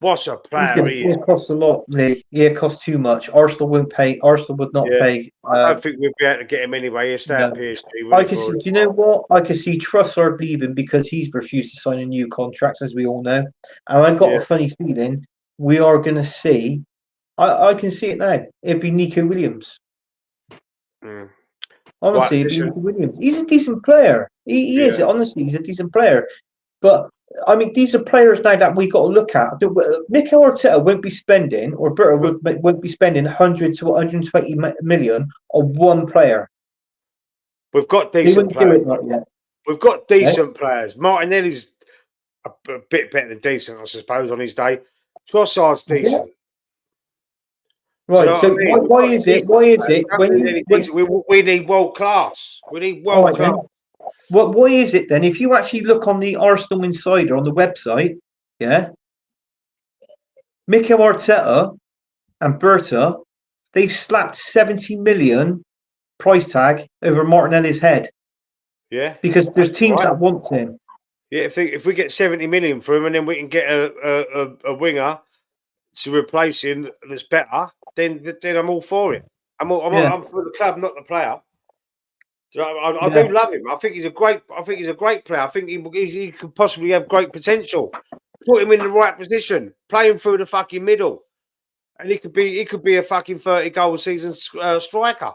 What's a player he is? It costs a lot, Lee. Yeah, it costs too much. Arsenal wouldn't pay. Arsenal would not pay. I don't think we'd be able to get him anyway. He'll stay at No. PSG. I can see. Do you know what? I can see Trossard leaving because he's refused to sign a new contract, as we all know. And I got a funny feeling we are going to see. I can see it now. It'd be Nico Williams. Mm. Honestly, it'd be Nico Williams. He's a decent player. He is. Honestly, he's a decent player. But I mean, these are players now that we got to look at. Mikel Arteta won't be spending, or Berta won't be spending 100 to 120 million on one player. We've got decent players. We've got decent players. Martinelli's a bit better than decent, I suppose, on his day. Trossard's decent. Right. So why is it? We need world class. We need world class. Why is it then? If you actually look on the Arsenal Insider on the website, Mikel Arteta and Berta, they've slapped 70 million price tag over Martinelli's head. Yeah. Because there's teams that want him. Yeah, if we get 70 million for him and then we can get a winger to replace him that's better, then I'm all for it. I'm for the club, not the player. So I do love him. I think he's a great player. I think he could possibly have great potential. Put him in the right position, play him through the fucking middle, and he could be a fucking 30-goal season striker.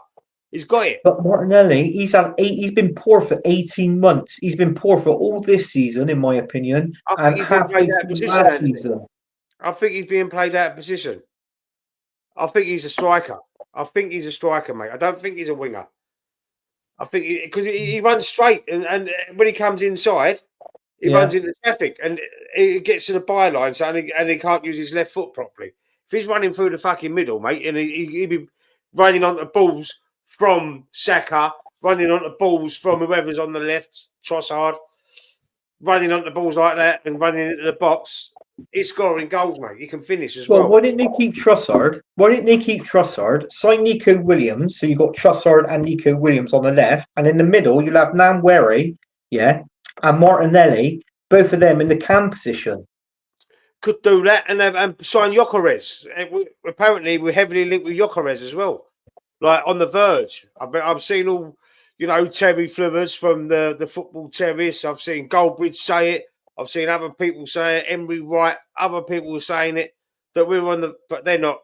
He's got it. But Martinelli, he's been poor for 18 months. He's been poor for all this season, in my opinion, and halfway through last season. I think he's being played out of position. I think he's a striker. Mate. I don't think he's a winger. I think because he runs straight, and when he comes inside, he runs into traffic, and he gets to the byline, and he can't use his left foot properly. If he's running through the fucking middle, mate, and he'd be running onto balls from Saka, running onto balls from whoever's on the left, Trossard, running onto balls like that, and running into the box. He's scoring goals, mate. He can finish as well. Well, why didn't they keep Trossard? Sign Nico Williams, so you've got Trossard and Nico Williams on the left, and in the middle you'll have Namweri, and Martinelli, both of them in the cam position. Could do that and sign Gyökeres. Apparently, we're heavily linked with Gyökeres as well, like on the verge. I've seen all, Terry Flubbers from the football terrorists. I've seen Goldbridge say it. I've seen other people say it, Emery Wright, other people were saying it, that we were on but they're not,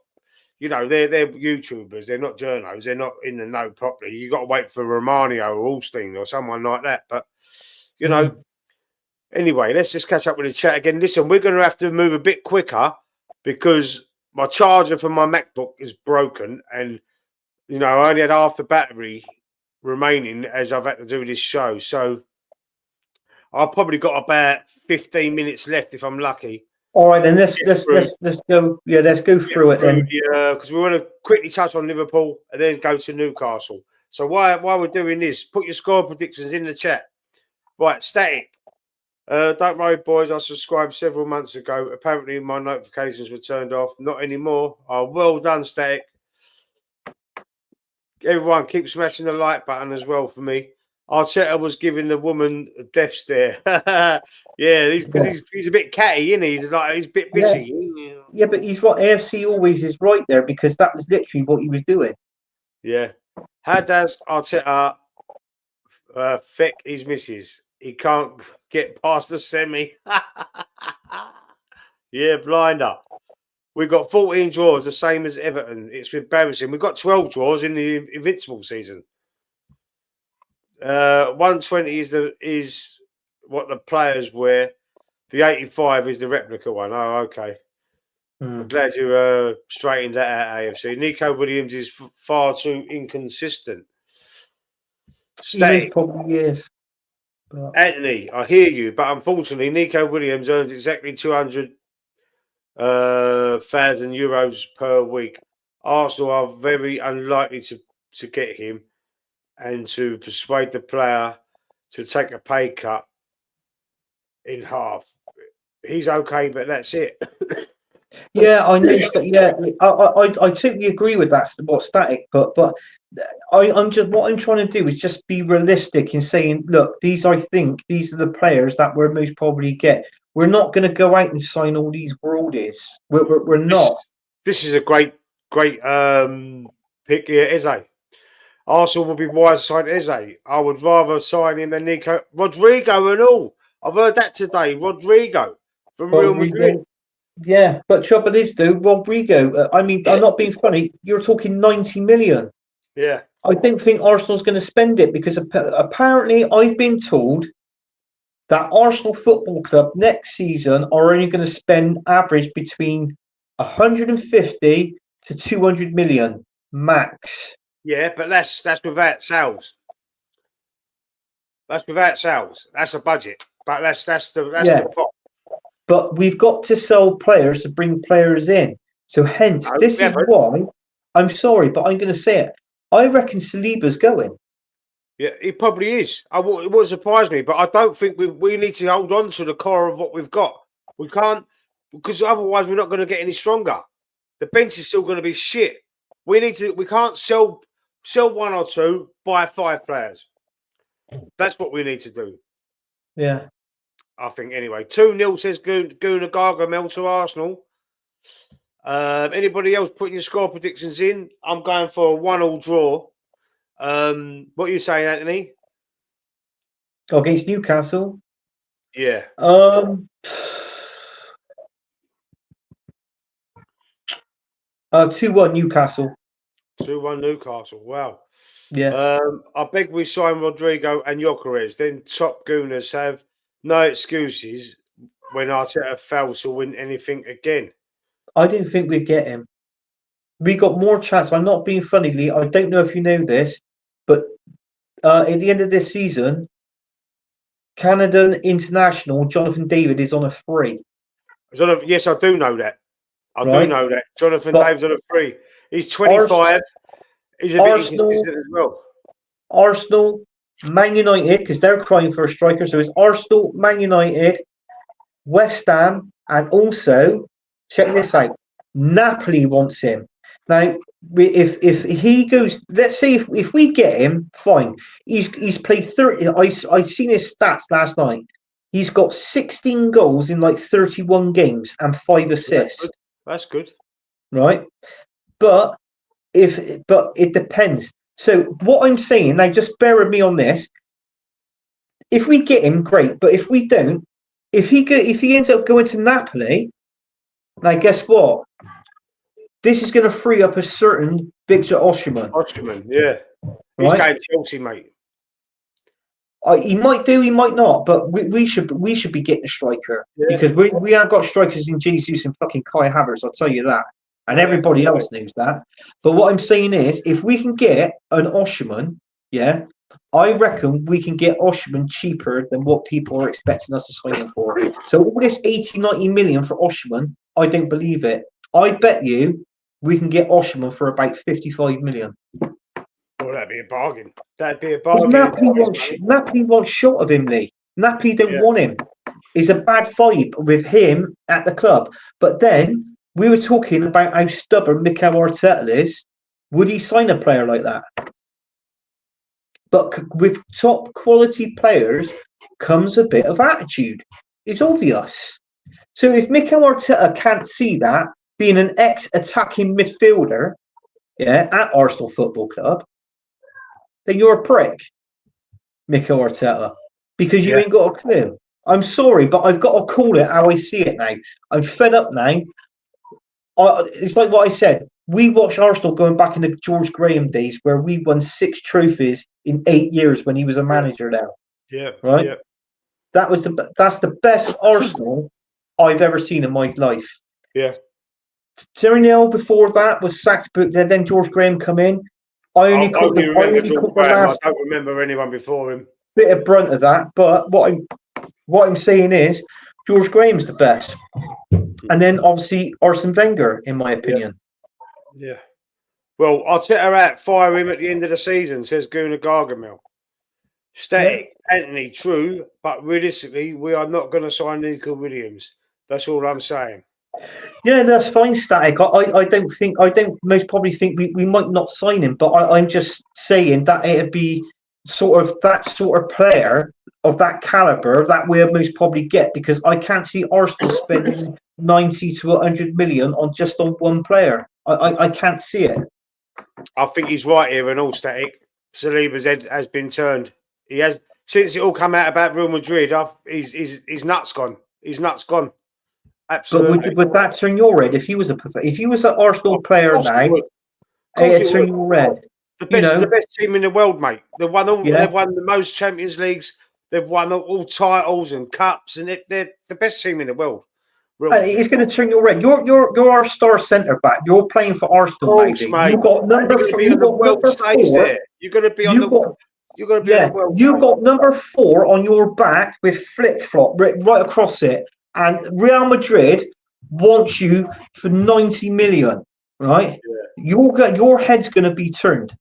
they're YouTubers, they're not journos, they're not in the know properly. You've got to wait for Romario or Alstein or someone like that. But, anyway, let's just catch up with the chat again. Listen, we're going to have to move a bit quicker because my charger for my MacBook is broken and, I only had half the battery remaining as I've had to do this show. So, I've probably got about 15 minutes left if I'm lucky. All right, then let's go. Yeah, let's go through it then. Yeah, because we want to quickly touch on Liverpool and then go to Newcastle. So while we're doing this, put your score predictions in the chat. Right, Static. Don't worry, boys. I subscribed several months ago. Apparently, my notifications were turned off. Not anymore. Oh, well done, Static. Everyone, keep smashing the like button as well for me. Arteta was giving the woman a death stare. He's a bit catty, isn't he? He's a bit busy. Yeah, but he's right. AFC always is right there because that was literally what he was doing. Yeah. How does Arteta feck his missus? He can't get past the semi. Yeah, blinder. We've got 14 draws, the same as Everton. It's embarrassing. We've got 12 draws in the Invincible season. 120 is what the players wear. The 85 is the replica one. Oh, okay. I'm glad you straightened that out, AFC. Nico Williams is far too inconsistent. He probably is. But... Anthony, I hear you, but unfortunately, Nico Williams earns exactly 200,000 euros per week. Arsenal are very unlikely to get him. And to persuade the player to take a pay cut in half. He's okay, but that's it. Yeah, I know that. Yeah, I totally agree with that. What Static put, but I'm trying to do is just be realistic in saying, look, I think these are the players that we'll most probably get. we're not going to go out and sign all these worldies. We're not. This is a great pick here, Eze. Arsenal will be wise to sign Eze. I would rather sign him than Nico Rodrigo and all. I've heard that today. Rodrigo from Real Madrid. Yeah, but trouble is, though, Rodrigo. I mean, I'm not being funny. You're talking 90 million. Yeah. I don't think Arsenal's going to spend it because apparently I've been told that Arsenal Football Club next season are only going to spend average between 150 to 200 million max. Yeah, but that's without sales. That's without sales. That's a budget. But that's the pot. But we've got to sell players to bring players in. So hence, this is why, I'm sorry, but I'm going to say it. I reckon Saliba's going. Yeah, he probably is. It wouldn't surprise me, but I don't think we need to hold on to the core of what we've got. We can't, because otherwise we're not going to get any stronger. The bench is still going to be shit. We can't sell one or two, buy 5 players. That's what we need to do. Yeah. I think anyway. 2-0 says Gooner Gargamel to Arsenal. Anybody else putting your score predictions in? I'm going for a 1-1 draw. What are you saying, Anthony? Against Newcastle? Yeah. 2-1 Newcastle. 2-1 Newcastle. Wow. Yeah. I beg we sign Rodrigo and Gyökeres. Then top Gooners have no excuses when Arteta fails to win anything again. I didn't think we'd get him. We got more chance. I'm not being funny, Lee. I don't know if you know this, but at the end of this season, Canada international Jonathan David is on a free. Yes, I do know that. I do know that. Jonathan David's on a free. He's 25. He's a bit inconsistent as well. Arsenal, Man United, because they're crying for a striker. So it's Arsenal, Man United, West Ham, and also, check this out, Napoli wants him. Now, if he goes, let's say if we get him, fine. He's played 30. I seen his stats last night. He's got 16 goals in like 31 games and 5 assists. That's good. Right? But it depends. So what I'm saying now, just bear with me on this. If we get him, great. But if we don't, if he ends up going to Napoli, now guess what? This is going to free up a certain Victor Osimhen. Yeah. He's going Chelsea, mate. He might do, he might not, but we should be getting a striker because we haven't got strikers in Jesus and fucking Kai Havertz. I'll tell you that, and everybody else knows that. But what I'm saying is, if we can get an Osimhen, I reckon we can get Osimhen cheaper than what people are expecting us to sign him for. So all this 80-90 million for Osimhen, I don't believe it. I bet you we can get Osimhen for about 55 million. Well, that'd be a bargain. Napoli wants short of him, Lee. Napoli don't want him. It's a bad vibe with him at the club. But then we were talking about how stubborn Mikel Arteta is. Would he sign a player like that? But with top quality players comes a bit of attitude. It's obvious. So if Mikel Arteta can't see that, being an ex-attacking midfielder, at Arsenal Football Club, then you're a prick, Mikel Arteta, because you ain't got a clue. I'm sorry, but I've got to call it how I see it now. I'm fed up now. It's like what I said. We watched Arsenal going back in the George Graham days where we won 6 trophies in 8 years when he was a manager there. Yeah. Right? Yeah. That's the best Arsenal I've ever seen in my life. Yeah. Terry Neal before that was sacked, but then George Graham come in. I don't remember anyone before him. Bit of brunt of that, but what I'm saying is George Graham's the best, and then obviously Arsene Wenger, in my opinion. Yeah. Well, I'll set her out. Fire him at the end of the season. Says Gooner Gargamel. Static, Anthony, true, but realistically, we are not going to sign Nico Williams. That's all I'm saying. Yeah, that's fine, Static. I don't most probably think we might not sign him, but I'm just saying that it'd be sort of player of that caliber that we'll most probably get, because I can't see Arsenal spending 90 to 100 million on one player. I can't see it. I think he's right here and all static. Saliba's head has been turned. He has, since it all come out about Real Madrid. He's nuts gone. He's nuts gone. But Absolutely. would that turn your head if he was an Arsenal player Of now? course It'd it turn would. your head. The You know, best team in the world, mate. They've won all. Yeah. They've won the most Champions Leagues. They've won all titles and cups, and they're the best team in the world. It's going to turn your head. You're our star centre back. You're playing for Arsenal, course, maybe. mate. You got number You're four. going to be on the world stage there. You're going to be on the. You're going to be on the world. You got number 4 on your back with flip flop right across it, and Real Madrid wants you for 90 million. Right? Yeah. Your head's going to be turned.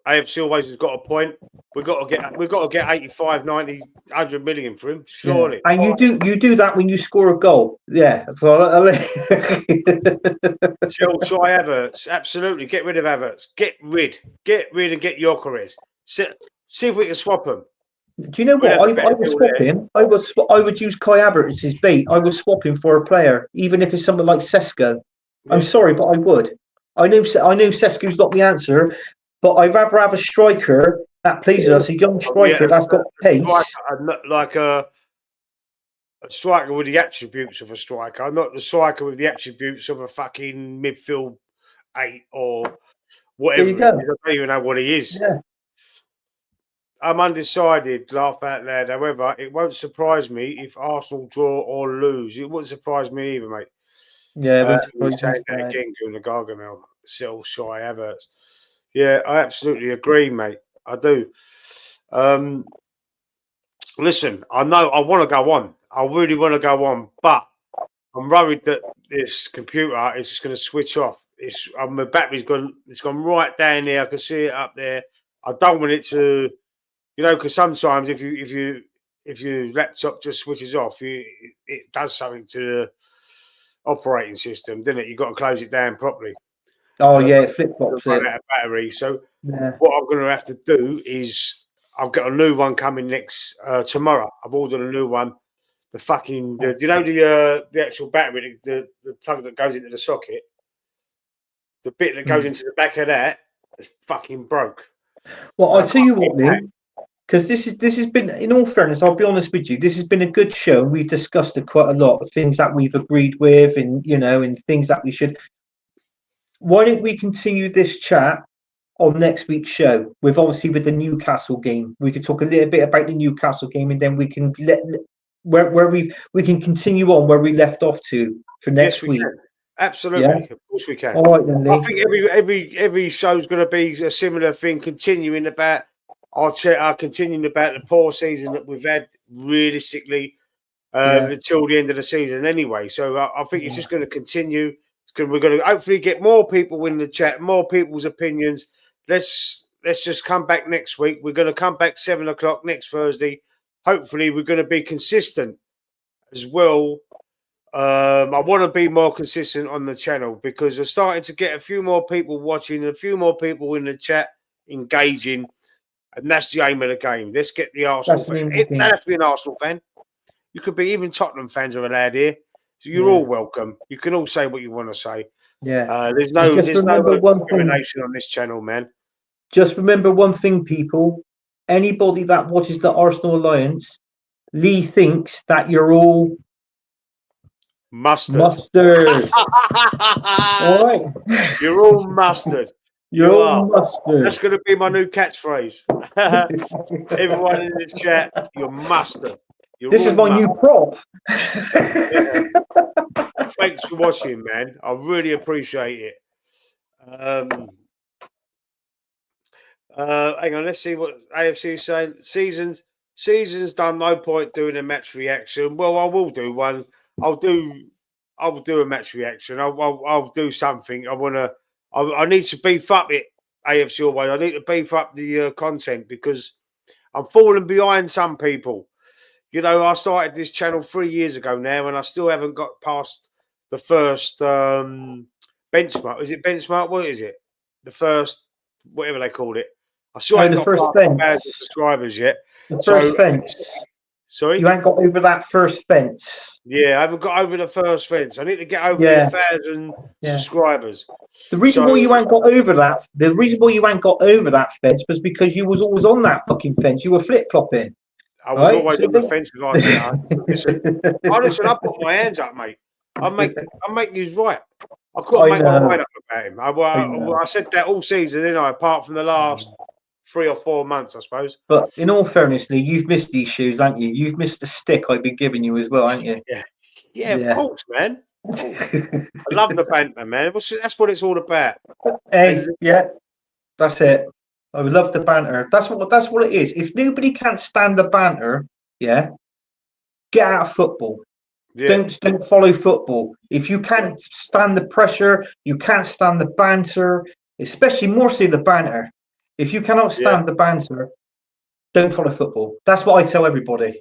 AFC always has got a point. We've got to get 85, 90, 100 million for him, surely. Yeah. And you do that when you score a goal. Yeah. Sell Shy Havertz. Absolutely. Get rid of Havertz. Get rid and get Gyökeres. See if we can swap them. Do you know what? I would swap him. I would use Kai Havertz as his bait. I would swap him for a player, even if it's someone like Sesko. Yeah. I'm sorry, but I would. I know Sesko's not the answer, but I'd rather have a striker that pleases us, a young striker that's got pace. Like a striker with the attributes of a striker, not the striker with the attributes of a fucking midfield 8 or whatever. I don't even know what he is. Yeah. I'm undecided, laugh out loud. However, it won't surprise me if Arsenal draw or lose. It wouldn't surprise me either, mate. Yeah, we're saying that again, doing the Gargamel, sell Shy Havertz. Yeah, I absolutely agree, mate. I do. Listen, I know I want to go on. I really want to go on, but I'm worried that this computer is just going to switch off. My battery's gone. It's gone right down there. I can see it up there. I don't want it to, because sometimes if your laptop just switches off, it does something to the operating system, doesn't it? You've got to close it down properly. Oh yeah, flip flops it. Out of battery. So what I'm going to have to do is I've got a new one coming next tomorrow. I've ordered a new one. The actual battery, the plug that goes into the socket, the bit that goes into the back of that is fucking broke. Well, I'll tell you what, Lee, because this has been, in all fairness, I'll be honest with you, this has been a good show, and we've discussed it quite a lot of things that we've agreed with, and and things that we should. Why don't we continue this chat on next week's show with the Newcastle game? We could talk a little bit about the Newcastle game, and then we can we can continue on where we left off to for next week. Can. Absolutely, yeah? Of course we can. All right, then, Lee. I think every show's going to be a similar thing, continuing about the poor season that we've had realistically until the end of the season anyway. So I think it's just going to continue. We're going to hopefully get more people in the chat, more people's opinions. Let's just come back next week. We're going to come back 7 o'clock next Thursday. Hopefully, we're going to be consistent as well. I want to be more consistent on the channel because we're starting to get a few more people watching, a few more people in the chat engaging, and that's the aim of the game. Let's get the Arsenal fan. It doesn't have to be an Arsenal fan. You could be, even Tottenham fans are allowed here. So you're all welcome. You can all say what you want to say. Yeah. There's no discrimination on this channel, man. Just remember one thing, people. Anybody that watches the Arsenal Alliance, Lee thinks that you're all mustard. All right. You're all mustard. You're all mustard. That's going to be my new catchphrase. Everyone in the chat, you're mustard. This is my new prop. Thanks for watching, man. I really appreciate it. Hang on, let's see what AFC is saying. Season's done. No point doing a match reaction. Well, I will do one. I will do a match reaction. I'll do something. I need to beef up it. AFC always. I need to beef up the content because I'm falling behind some people. I started this channel 3 years ago now, and I still haven't got past the first benchmark. Is it benchmark? What is it? The first, whatever they called it. I still Oh, ain't the got first 5,000 fence. subscribers yet. The So, first fence. sorry? You ain't got over that first fence. Yeah, I haven't got over the first fence. I need to get over the Yeah. 1,000 Yeah. subscribers. The reason So why you ain't got over that, fence was because you was always on that fucking fence. You were flip flopping, I was right? always So on the fence with Arteta. Listen, honestly, I put my hands up, mate. I make you right. I couldn't I make my mind know. up about him. I know. I said that all season, didn't I? Apart from the last 3 or 4 months, I suppose. But in all fairness, Lee, you've missed these shoes, haven't you? You've missed the stick I've been giving you as well, haven't you? Yeah, of course, man. Of course. I love the banter, man. That's what it's all about. Hey, And yeah, that's it. I would love the banter. That's what it is. If nobody can't stand the banter, yeah, get out of football. yeah, Don't follow football. If you can't stand the pressure, you can't stand the banter, especially more so the banter. If you cannot yeah, stand the banter, don't follow football. That's what I tell everybody.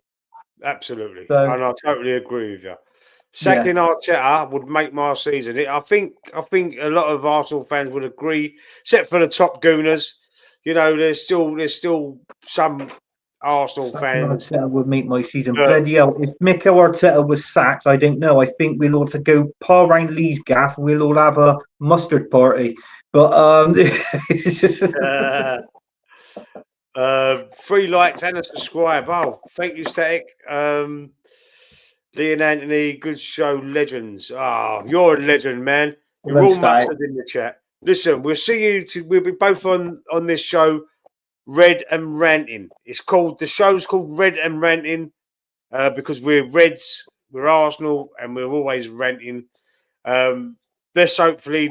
absolutely. So And I totally agree with you. yeah, Sacking Arteta would make my season. I think a lot of Arsenal fans would agree, except for the top Gooners. You know, there's still some Arsenal sacking fans Arteta would make my season. that Bloody hell! If Mikel Arteta was sacked, I don't know. I think we'll all to go par round Lee's gaff. We'll all have a mustard party. But it's just 3 likes and a subscribe. Oh, thank you, Static. Lee and Anthony, good show, legends. Ah, you're a legend, man. You're all mustered in the chat. Listen, we'll see you. We'll be both on this show, Red and Ranting. The show's called Red and Ranting because we're Reds, we're Arsenal, and we're always ranting. Let's hopefully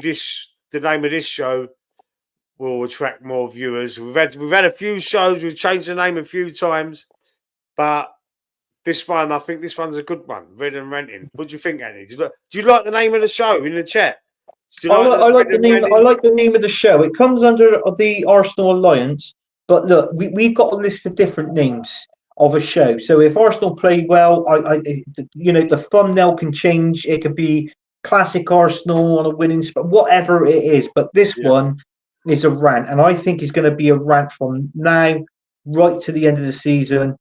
the name of this show will attract more viewers. We've had a few shows. We've changed the name a few times, but this one, I think this one's a good one. Red and Ranting. What do you think, Andy? Do you like the name of the show in the chat? Do you like the I like Red the and name. I Ranting? like the name of the show. It comes under the Arsenal Alliance, but look, we've got a list of different names of a show. So if Arsenal play well, the thumbnail can change. It could be classic Arsenal on a winning spot, whatever it is. But this Yeah, one is a rant, and I think it's going to be a rant from now right to the end of the season.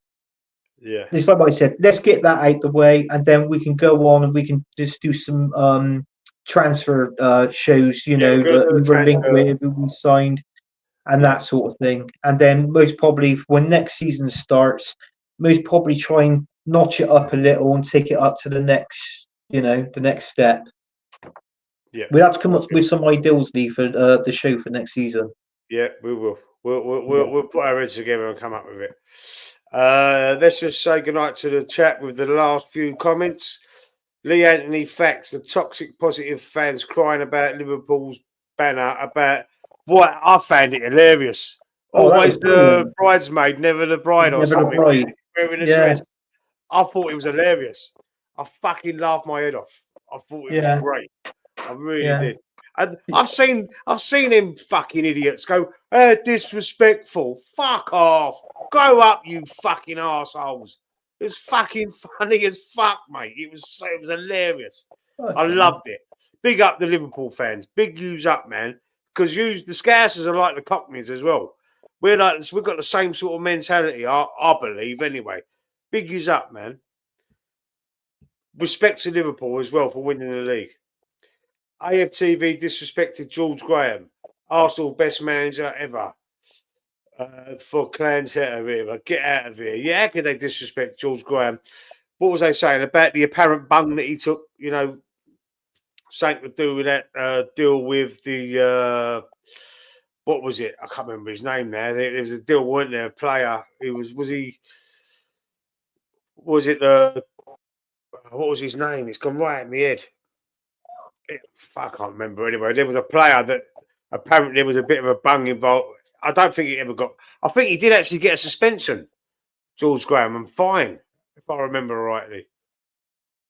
yeah, It's like I said, let's get that out the way, and then we can go on and we can just do some transfer shows, yeah. We're gonna that do we a were linked transfer. with, who we signed, and Yeah, that sort of thing. And then most probably when next season starts, most probably try and notch it up a little and take it up to the next, the next step. yeah, We have to come up with some ideals, Lee, for the show for next season. yeah. We will. Yeah. We'll put our heads together and come up with it. Let's just say goodnight to the chat with the last few comments. Lee Anthony facts: the toxic positive fans crying about Liverpool's banner about what I found it hilarious. Oh, that was Always the brilliant. bridesmaid, never the bride, or Never the something. bride. Wearing a Yeah, dress. I thought it was hilarious. I fucking laughed my head off. I thought it was yeah, great. I really yeah. did. And I've seen him fucking idiots go, disrespectful. Fuck off. Grow up, you fucking assholes. It's fucking funny as fuck, mate. It was hilarious. I Okay. loved it. Big up the Liverpool fans. Big yous up, man. Because the Scousers are like the Cockneys as well. We've got the same sort of mentality, I believe, anyway. Big yous up, man. Respect to Liverpool as well for winning the league. AFTV disrespected George Graham. Arsenal best manager ever. For Clans out of here. Get out of here. Yeah, how could they disrespect George Graham? What was they saying about the apparent bung that he took, something to do with that deal with the what was it? I can't remember his name now. There was a deal, weren't there? A player. Was it what was his name? It's gone right in my head. I can't remember anyway. There was a player that apparently there was a bit of a bung involved. I don't think he ever got. I think he did actually get a suspension, George Graham, and fine, if I remember rightly.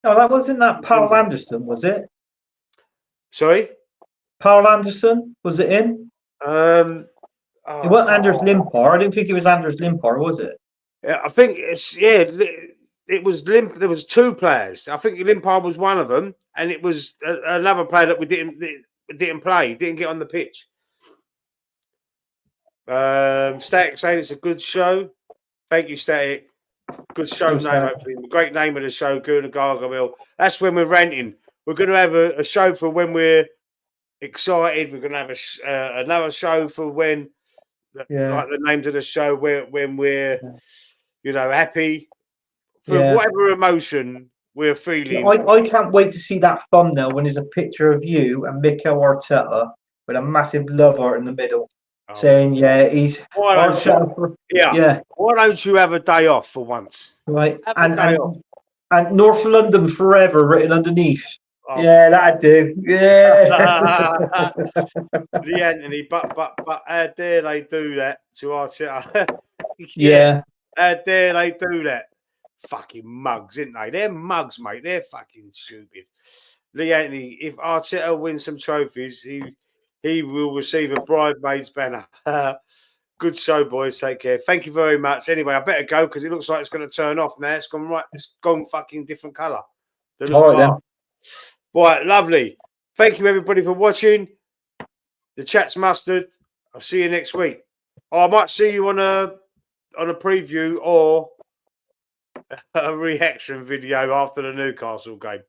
Oh, that wasn't that Paul Remember. Anderson, was it? Sorry? Paul Anderson? Was it him? It wasn't Anders Limpar. I didn't think it was Anders Limpar, was it? I think it was Limp. There was 2 players. I think Limpar was one of them, and it was another player that we didn't play, didn't get on the pitch. Static saying it's a good show. Thank you, Static. Good show Cheers, name, hopefully. Great name of the show, Gooner Gargamel. That's when we're ranting. We're going to have a show for when we're excited. We're going to have another show for when, like the names of the show, when we're, happy. For whatever emotion we're feeling. I can't wait to see that thumbnail when there's a picture of you and Mikel Arteta with a massive love heart in the middle, saying, he's Arteta. Why don't you have a day off for once? Right. Have a day off. And North London forever written underneath. Oh. Yeah, that'd do. Yeah. The Anthony, but how dare they do that to Arteta? How dare they do that? Fucking mugs, isn't they? They're mugs, mate. They're fucking stupid. Lee Anthony, if Arteta wins some trophies, he will receive a bridesmaid's banner. Good show, boys. Take care. Thank you very much. Anyway, I better go because it looks like it's going to turn off now. It's gone right. It's gone fucking different colour. All right, then. Right, lovely. Thank you, everybody, for watching. The chat's mustard. I'll see you next week. I might see you on a preview or a reaction video after the Newcastle game.